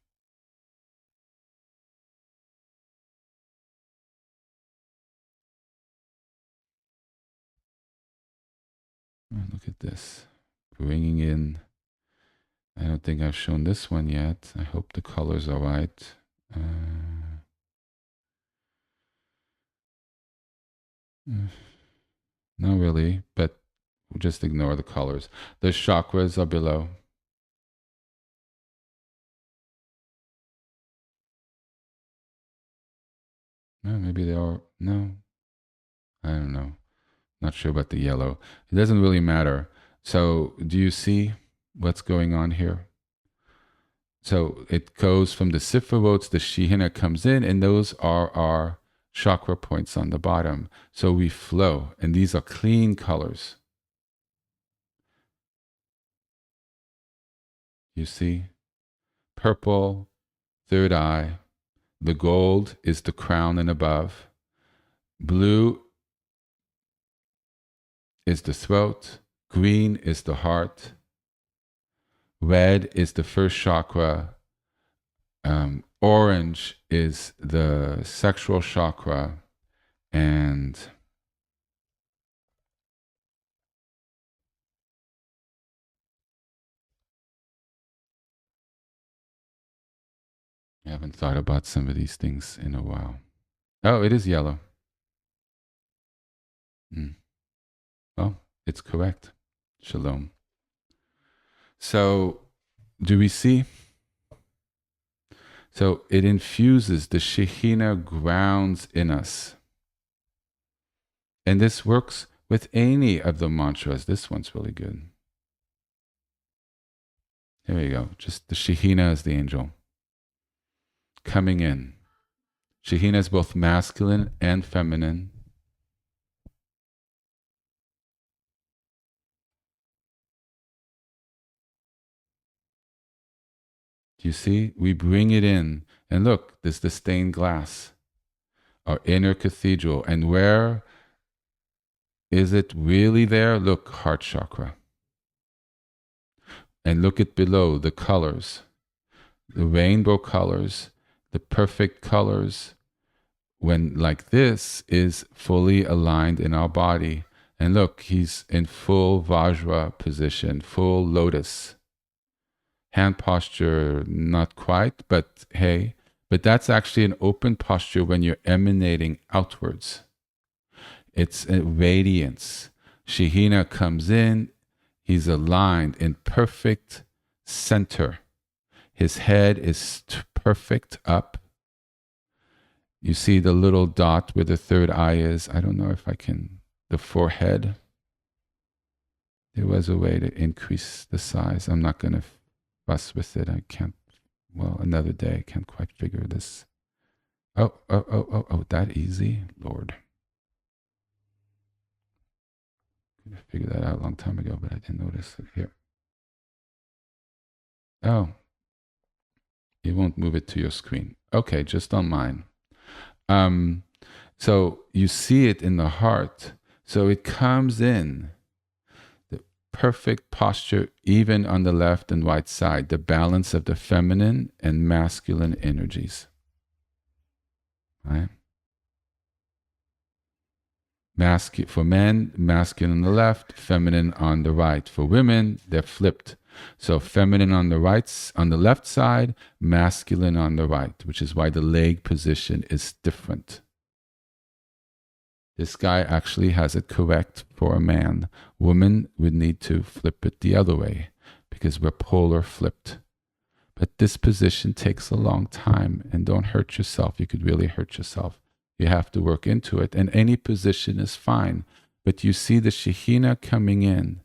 Oh, look at this. Bringing in. I don't think I've shown this one yet. I hope the colors are right. Not really, but we'll just ignore the colors. The chakras are below. No, maybe they are. No, I don't know. Not sure about the yellow. It doesn't really matter. So do you see what's going on here? So it goes from the Sifravot, the Shekhinah comes in, and those are our chakra points on the bottom. So we flow, and these are clean colors. You see? Purple, third eye. The gold is the crown and above. Blue is the throat. Green is the heart. Red is the first chakra. Orange is the sexual chakra. And I haven't thought about some of these things in a while. Oh, it is yellow. Well, it's correct. Shalom. So, do we see? So, it infuses, the Shekhinah grounds in us. And this works with any of the mantras. This one's really good. Here you go. Just the Shekhinah as the angel coming in. Shekhinah is both masculine and feminine. Do you see? We bring it in. And look, there's the stained glass, our inner cathedral. And where is it really there? Look, heart chakra. And look at below the colors, the rainbow colors, the perfect colors. When like this is fully aligned in our body. And look, he's in full Vajra position, full lotus. Hand posture, not quite, but hey, but that's actually an open posture when you're emanating outwards. It's a radiance. Shekhinah comes in, he's aligned in perfect center. His head is perfect up. You see the little dot where the third eye is. I don't know if I can, the forehead. There was a way to increase the size. I'm not going to fuss with it. I can't, well, another day. I can't quite figure this. Oh, that easy? Lord. I figured that out a long time ago, but I didn't notice it here. Oh, you won't move it to your screen. Okay, just on mine. So you see it in the heart. So it comes in the perfect posture, even on the left and right side, the balance of the feminine and masculine energies. Right? For men, masculine on the left, feminine on the right. For women, they're flipped. So feminine on the right, on the left side, masculine on the right, which is why the leg position is different. This guy actually has it correct for a man. Women would need to flip it the other way because we're polar flipped. But this position takes a long time, and don't hurt yourself. You could really hurt yourself. You have to work into it, and any position is fine. But you see the Shekhinah coming in.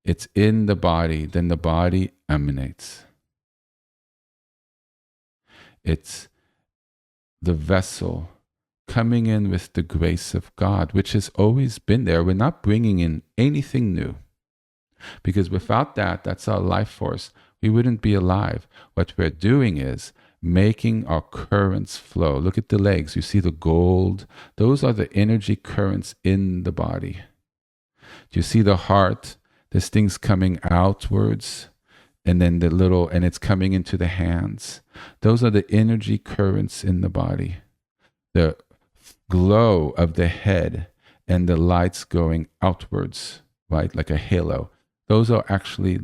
It's in the body, then the body emanates. It's the vessel coming in with the grace of God, which has always been there. We're not bringing in anything new. Because without that, that's our life force. We wouldn't be alive. What we're doing is making our currents flow. Look at the legs. You see the gold? Those are the energy currents in the body. Do you see the heart? There's things coming outwards, and then and it's coming into the hands. Those are the energy currents in the body. The glow of the head and the lights going outwards, right? Like a halo. Those are actually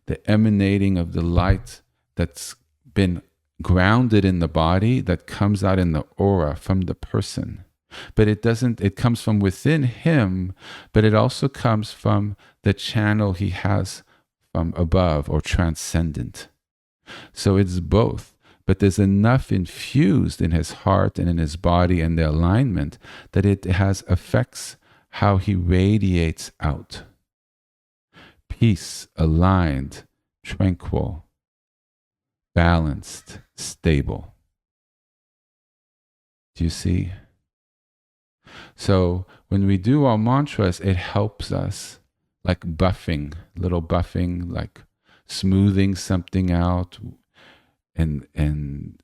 the emanating of the light that's been grounded in the body that comes out in the aura from the person. But it comes from within him, but it also comes from the channel he has from above or transcendent. So it's both. But there's enough infused in his heart and in his body and the alignment that it has affects how he radiates out. Peace, aligned, tranquil, balanced, stable. Do you see? So when we do our mantras, it helps us, like buffing, little buffing, like smoothing something out and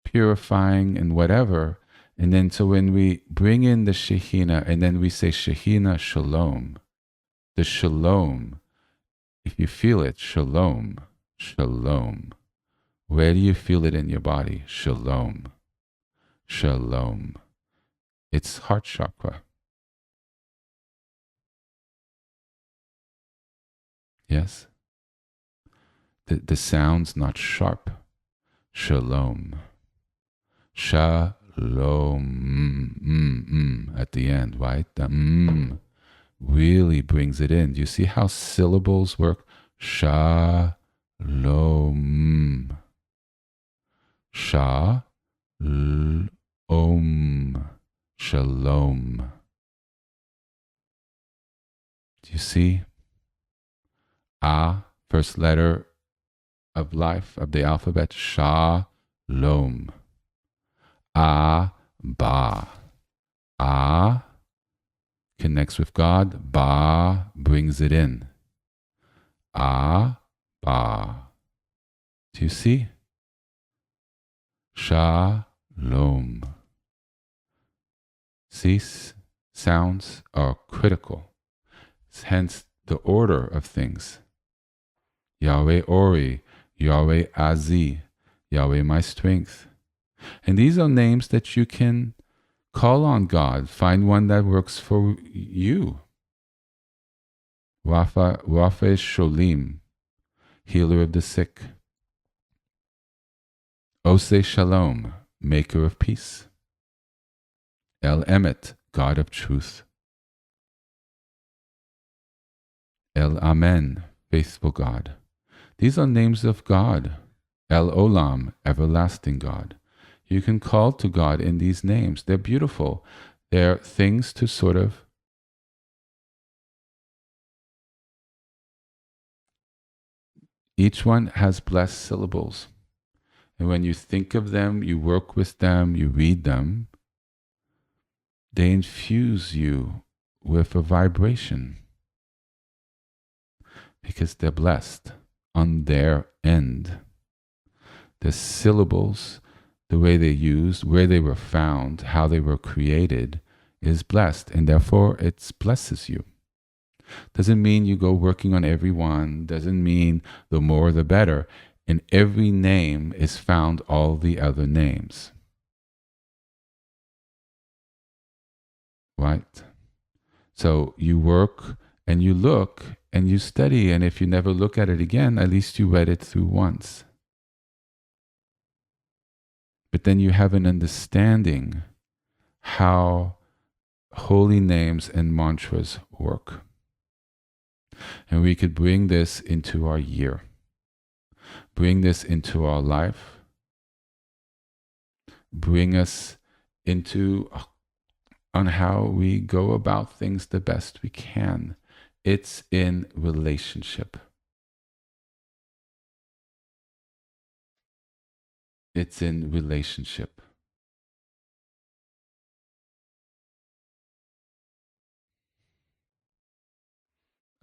purifying and whatever. And then so when we bring in the Shekhinah and then we say Shekhinah Shalom, the Shalom, if you feel it, Shalom, Shalom. Where do you feel it in your body? Shalom, Shalom. It's heart chakra. Yes? The sound's not sharp. Shalom. Shalom. At the end, right? The really brings it in. Do you see how syllables work? Shalom. Shalom. Shalom. Do you see? First letter of life, of the alphabet, Shalom. Ba. Connects with God. Ba brings it in. Ba. Do you see? Shalom. See, sounds are critical. Hence the order of things. Yahweh Ori, Yahweh Azi, Yahweh my strength. And these are names that you can call on God. Find one that works for you. Rapha Sholim, healer of the sick. Ose Shalom, maker of peace. El Emet, God of truth. El Amen, faithful God. These are names of God. El Olam, everlasting God. You can call to God in these names. They're beautiful. They're things to sort of each one has blessed syllables. And when you think of them, you work with them, you read them, they infuse you with a vibration because they're blessed on their end. The syllables, the way they used, where they were found, how they were created is blessed, and therefore it blesses you. Doesn't mean you go working on every one, doesn't mean the more the better. In every name is found all the other names. Right? So you work and you look and you study, and if you never look at it again, at least you read it through once. But then you have an understanding how holy names and mantras work. And we could bring this into our year, bring this into our life, bring us into on how we go about things the best we can. It's in relationship. It's in relationship.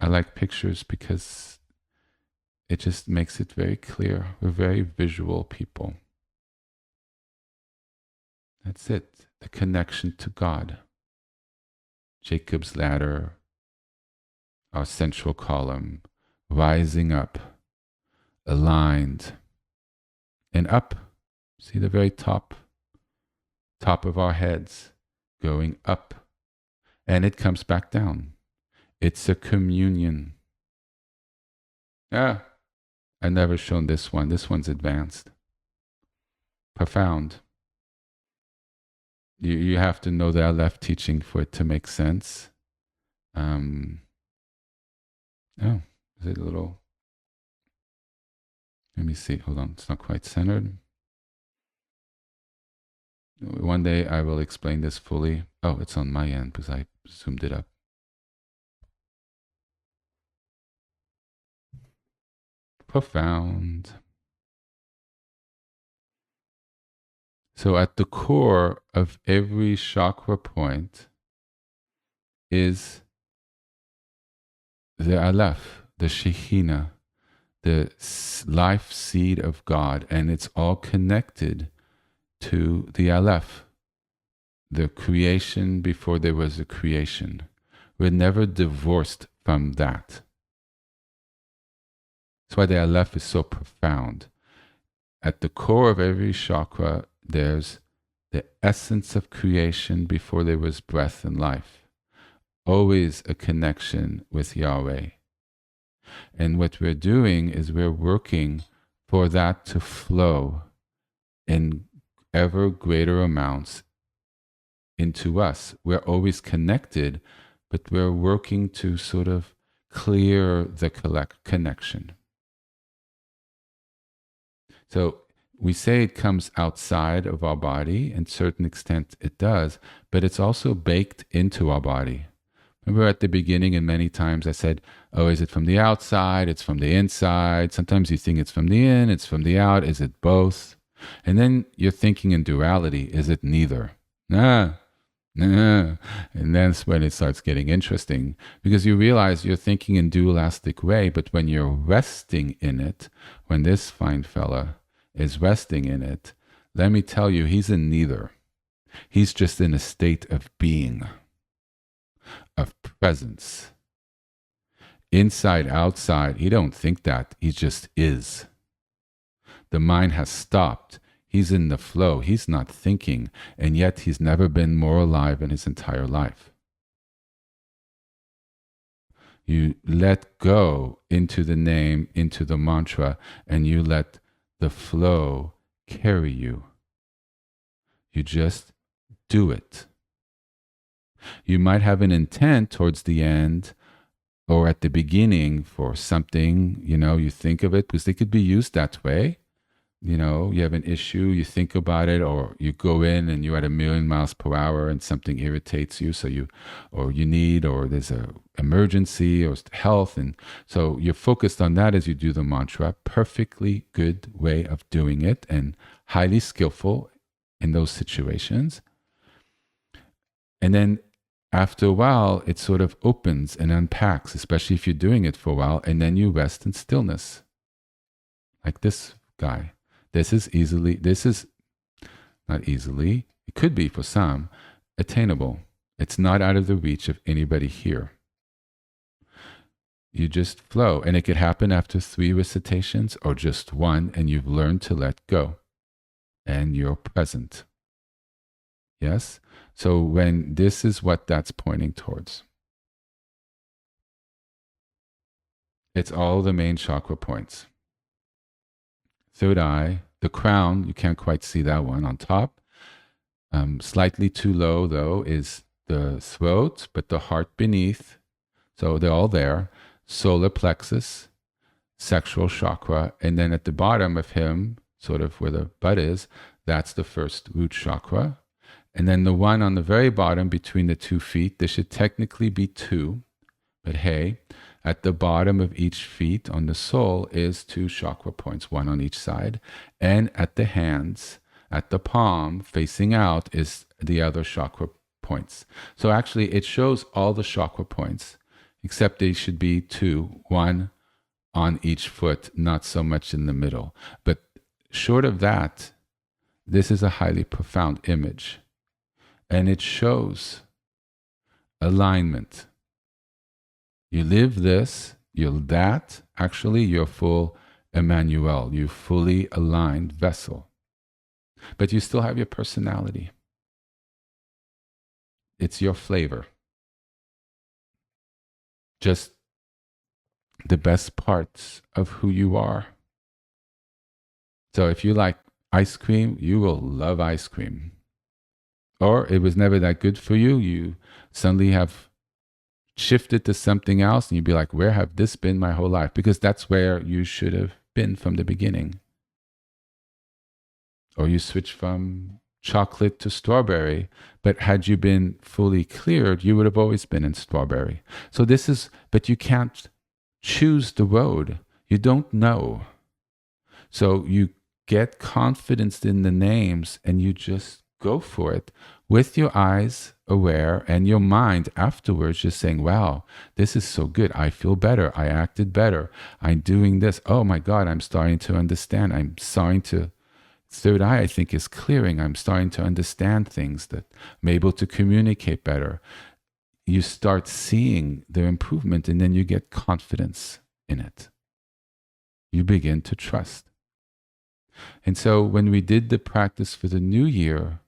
I like pictures because it just makes it very clear. We're very visual people. That's it. The connection to God. Jacob's ladder, our central column, rising up, aligned, and up. See the very top of our heads going up, and it comes back down. It's a communion. I've never shown this one. This one's advanced. Profound. You have to know the Aleph teaching for it to make sense. Is it a little? Let me see. Hold on. It's not quite centered. One day I will explain this fully. Oh, it's on my end because I zoomed it up. Profound. So at the core of every chakra point is the Aleph, the Shekhinah, the life seed of God, and it's all connected to the Aleph, the creation before there was a creation. We're never divorced from that. That's why the Aleph is so profound. At the core of every chakra, there's the essence of creation before there was breath and life. Always a connection with Yahweh. And what we're doing is we're working for that to flow in ever greater amounts into us. We're always connected, but we're working to sort of clear the connection. So we say it comes outside of our body, and to a certain extent it does, but it's also baked into our body. Remember at the beginning, and many times I said, oh, is it from the outside? It's from the inside. Sometimes you think it's from the in, it's from the out. Is it both? And then you're thinking in duality. Is it neither? Nah. And that's when it starts getting interesting, because you realize you're thinking in dualistic way, but when you're resting in it, when this fine fella is resting in it, let me tell you, he's in neither. He's just in a state of being, of presence. Inside, outside, he don't think that. He just is. The mind has stopped. He's in the flow. He's not thinking. And yet he's never been more alive in his entire life. You let go into the name, into the mantra, and you let the flow carry you. You just do it. You might have an intent towards the end or at the beginning for something, you think of it, because they could be used that way. You have an issue, you think about it, or you go in and you're at 1,000,000 miles per hour and something irritates you, or you need, or there's a emergency or health. And so you're focused on that as you do the mantra. Perfectly good way of doing it and highly skillful in those situations. And then after a while, it sort of opens and unpacks, especially if you're doing it for a while, and then you rest in stillness. Like this guy. This is not easily, it could be for some, attainable. It's not out of the reach of anybody here. You just flow, and it could happen after 3 recitations or just 1, and you've learned to let go, and you're present. Yes? So when this is what that's pointing towards. It's all the main chakra points. Third eye, the crown, you can't quite see that one on top. Slightly too low, though, is the throat, but the heart beneath. So they're all there. Solar plexus, sexual chakra. And then at the bottom of him, sort of where the butt is, that's the first root chakra. And then the one on the very bottom between the 2 feet, there should technically be 2. But hey, at the bottom of each feet on the sole is 2 chakra points, 1 on each side. And at the hands, at the palm, facing out, is the other chakra points. So actually, it shows all the chakra points, except they should be 2, 1 on each foot, not so much in the middle. But short of that, this is a highly profound image. And it shows alignment. You live this, you're that, actually you're full Emmanuel, you fully aligned vessel. But you still have your personality. It's your flavor. Just the best parts of who you are. So if you like ice cream, you will love ice cream. Or it was never that good for you, you suddenly have shifted to something else and you'd be like, where have this been my whole life? Because that's where you should have been from the beginning. Or you switch from chocolate to strawberry, but had you been fully cleared, you would have always been in strawberry. So but you can't choose the road. You don't know. So you get confidence in the names and you just go for it with your eyes aware and your mind afterwards just saying, wow, this is so good. I feel better. I acted better. I'm doing this. Oh my God, I'm starting to understand. Third eye, I think, is clearing. I'm starting to understand things that I'm able to communicate better. You start seeing the improvement and then you get confidence in it. You begin to trust. And so when we did the practice for the new year,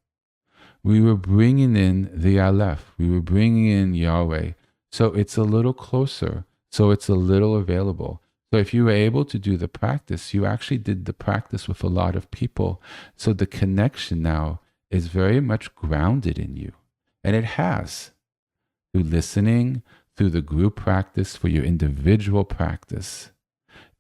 we were bringing in the Aleph. We were bringing in Yahweh. So it's a little closer. So it's a little available. So if you were able to do the practice, you actually did the practice with a lot of people. So the connection now is very much grounded in you. And it has. Through listening, through the group practice, for your individual practice.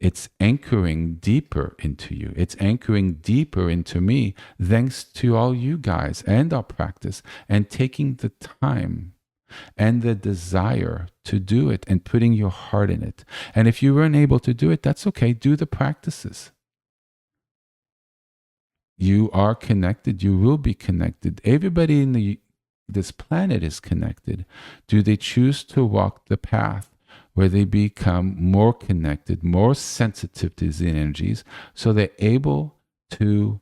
It's anchoring deeper into you. It's anchoring deeper into me, thanks to all you guys and our practice, and taking the time and the desire to do it and putting your heart in it. And if you weren't able to do it, that's okay. Do the practices. You are connected. You will be connected. Everybody in this planet is connected. Do they choose to walk the path where they become more connected, more sensitive to these energies, so they're able to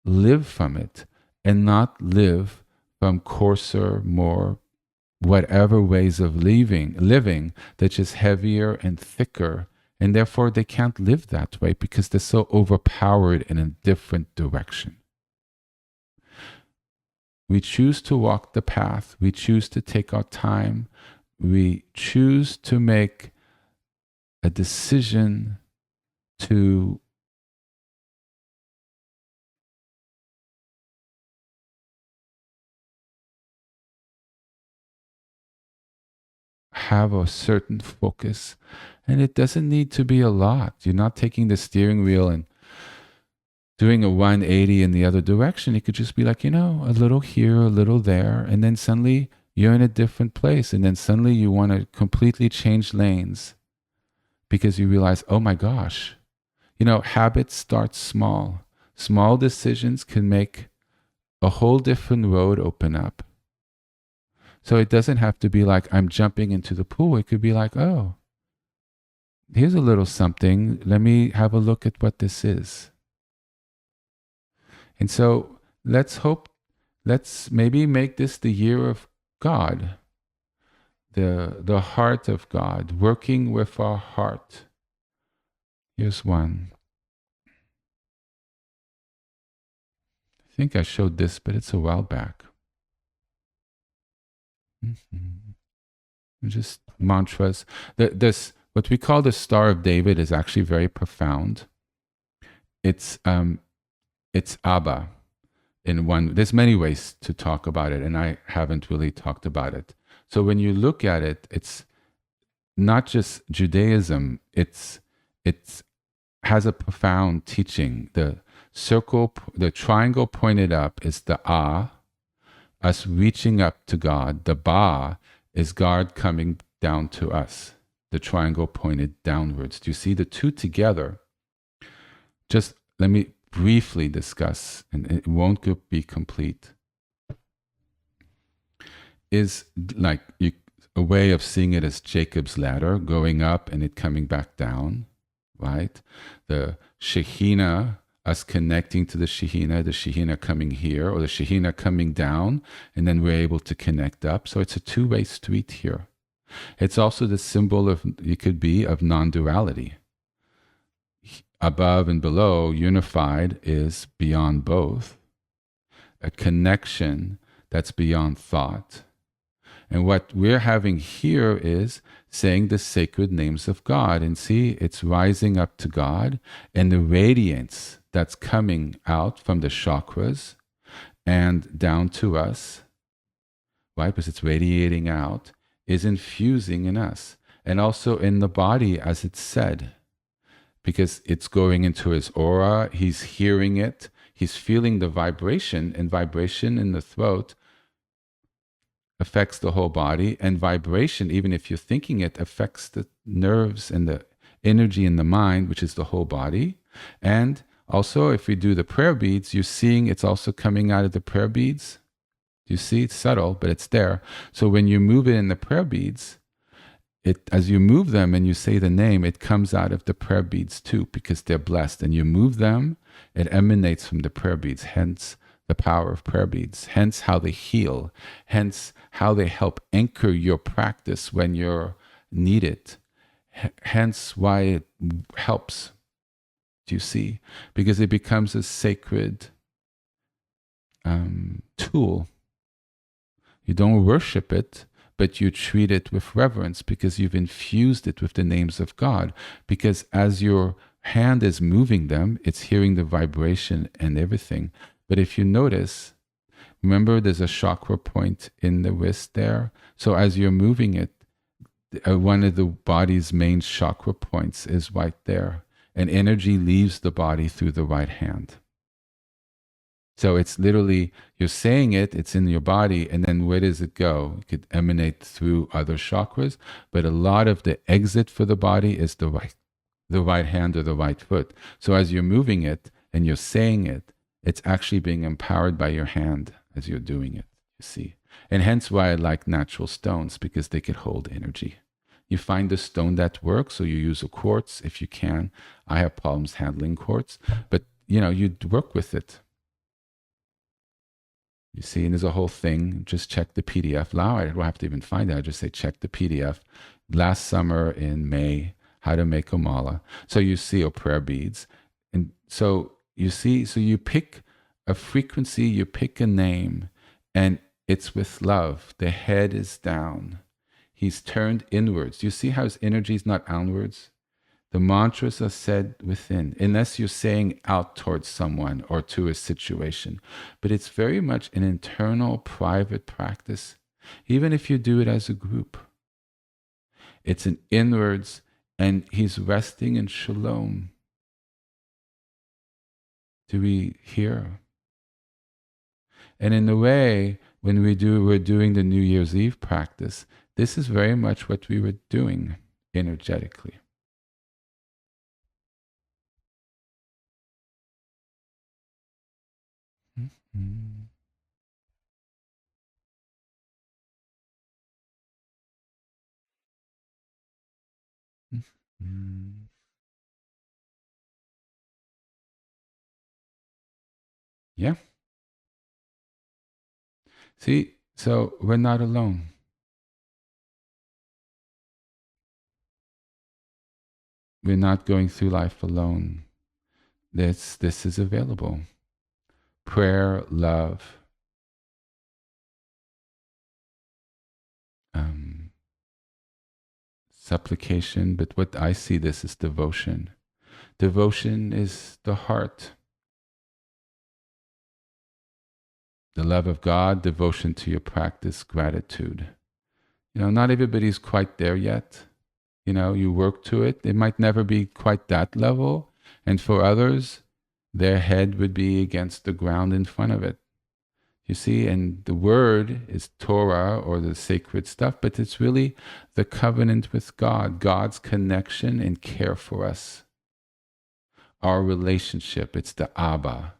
live from it and not live from coarser, more whatever ways of living that's just heavier and thicker, and therefore they can't live that way because they're so overpowered in a different direction. We choose to walk the path. We choose to take our time. We choose to make a decision to have a certain focus. And it doesn't need to be a lot. You're not taking the steering wheel and doing a 180 in the other direction, it could just be like, a little here, a little there, and then suddenly you're in a different place, and then suddenly you want to completely change lanes because you realize, oh my gosh, habits start small. Small decisions can make a whole different road open up. So it doesn't have to be like I'm jumping into the pool. It could be like, oh, here's a little something. Let me have a look at what this is. And so let's maybe make this the year of God, the heart of God, working with our heart. Here's one. I think I showed this, but it's a while back. Just mantras. This, what we call the Star of David, is actually very profound. It's Abba. There's many ways to talk about it, and I haven't really talked about it. So when you look at it, it's not just Judaism. It has a profound teaching. The triangle pointed up is the Ah, us reaching up to God. The Ba is God coming down to us. The triangle pointed downwards. Do you see the two together? Just let me briefly discuss, and it won't be complete. Is like a way of seeing it as Jacob's ladder, going up and it coming back down, right? The Shekhinah, us connecting to the Shekhinah coming here, or the Shekhinah coming down, and then we're able to connect up. So it's a two-way street here. It's also the symbol of, it could be, of non-duality. Above and below, unified, is beyond both. A connection that's beyond thought. And what we're having here is saying the sacred names of God. And see, it's rising up to God, and the radiance that's coming out from the chakras and down to us, right? Because it's radiating out, is infusing in us. And also in the body, as it's said, because it's going into his aura, he's hearing it, he's feeling the vibration, and vibration in the throat affects the whole body, and vibration, even if you're thinking it, affects the nerves and the energy in the mind, which is the whole body. And also, if we do the prayer beads, you're seeing it's also coming out of the prayer beads. You see, it's subtle, but it's there. So when you move it in the prayer beads, as you move them and you say the name, it comes out of the prayer beads too, because they're blessed. And you move them, it emanates from the prayer beads, hence the power of prayer beads, hence how they heal, hence how they help anchor your practice when you're needed, hence why it helps. Do you see? Because it becomes a sacred tool. You don't worship it, but you treat it with reverence because you've infused it with the names of God. Because as your hand is moving them, it's hearing the vibration and everything. But if you notice, remember there's a chakra point in the wrist there. So as you're moving it, one of the body's main chakra points is right there. And energy leaves the body through the right hand. So it's literally, you're saying it, it's in your body, and then where does it go? It could emanate through other chakras, but a lot of the exit for the body is the right hand or the right foot. So as you're moving it and you're saying it, it's actually being empowered by your hand as you're doing it, you see. And hence why I like natural stones, because they can hold energy. You find a stone that works, or you use a quartz if you can. I have problems handling quartz, but you work with it. You see, and there's a whole thing. Just check the PDF. Now I don't have to even find it. I just say check the PDF. Last summer in May, how to make a mala. So you see, or prayer beads. And so you see, so you pick a frequency, you pick a name, and it's with love. The head is down. He's turned inwards. You see how his energy is not outwards? The mantras are said within, unless you're saying out towards someone or to a situation. But it's very much an internal, private practice, even if you do it as a group. It's an inwards, and he's resting in shalom. Do we hear? And in a way, when we're doing the New Year's Eve practice, this is very much what we were doing energetically. Mhm. Mhm. Yeah. See, so we're not alone. We're not going through life alone. This is available. Prayer, love, um, supplication. But what I see this is devotion. Devotion is the heart. The love of God, devotion to your practice, gratitude. Not everybody's quite there yet. You work to it. It might never be quite that level. And for others, their head would be against the ground in front of it. You see, and the word is Torah or the sacred stuff, but it's really the covenant with God, God's connection and care for us. Our relationship, it's the Abba.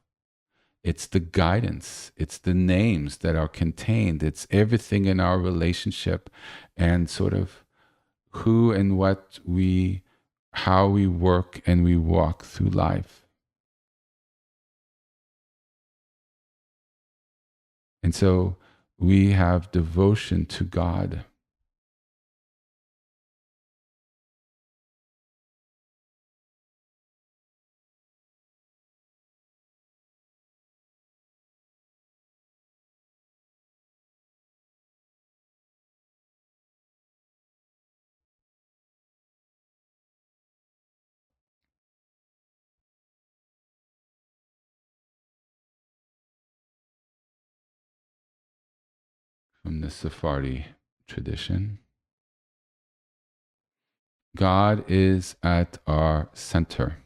It's the guidance. It's the names that are contained. It's everything in our relationship and sort of who and what how we work and we walk through life. And so we have devotion to God. From the Sephardi tradition. God is at our center.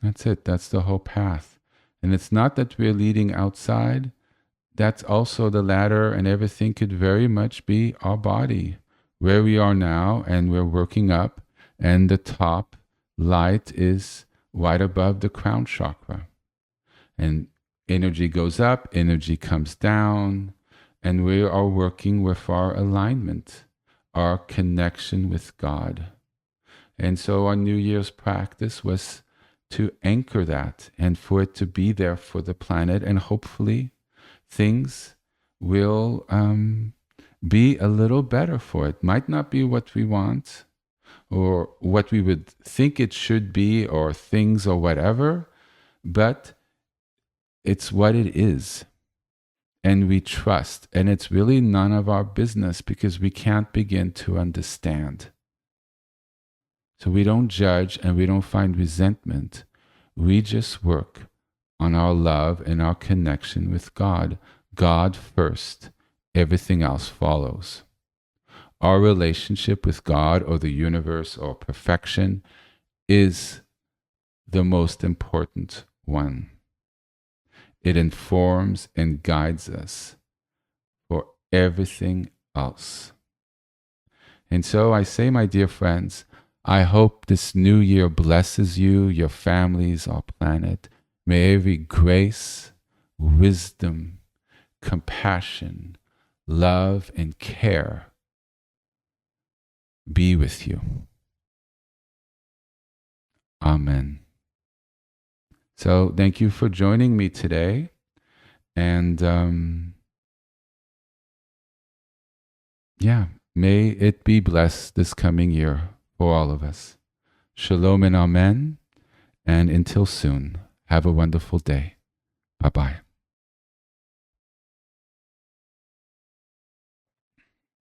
That's it. That's the whole path. And it's not that we're leading outside. That's also the ladder, and everything could very much be our body, where we are now, and we're working up, and the top light is right above the crown chakra. And energy goes up, energy comes down, and we are working with our alignment, our connection with God. And so our New Year's practice was to anchor that and for it to be there for the planet, and hopefully things will be a little better for it. Might not be what we want or what we would think it should be or things or whatever, but it's what it is. And we trust. And it's really none of our business because we can't begin to understand. So we don't judge and we don't find resentment. We just work on our love and our connection with God. God first, everything else follows. Our relationship with God or the universe or perfection is the most important one. It informs and guides us for everything else. And so I say, my dear friends, I hope this new year blesses you, your families, our planet. May every grace, wisdom, compassion, love, and care be with you. Amen. So thank you for joining me today. And may it be blessed this coming year for all of us. Shalom and amen. And until soon, have a wonderful day. Bye-bye.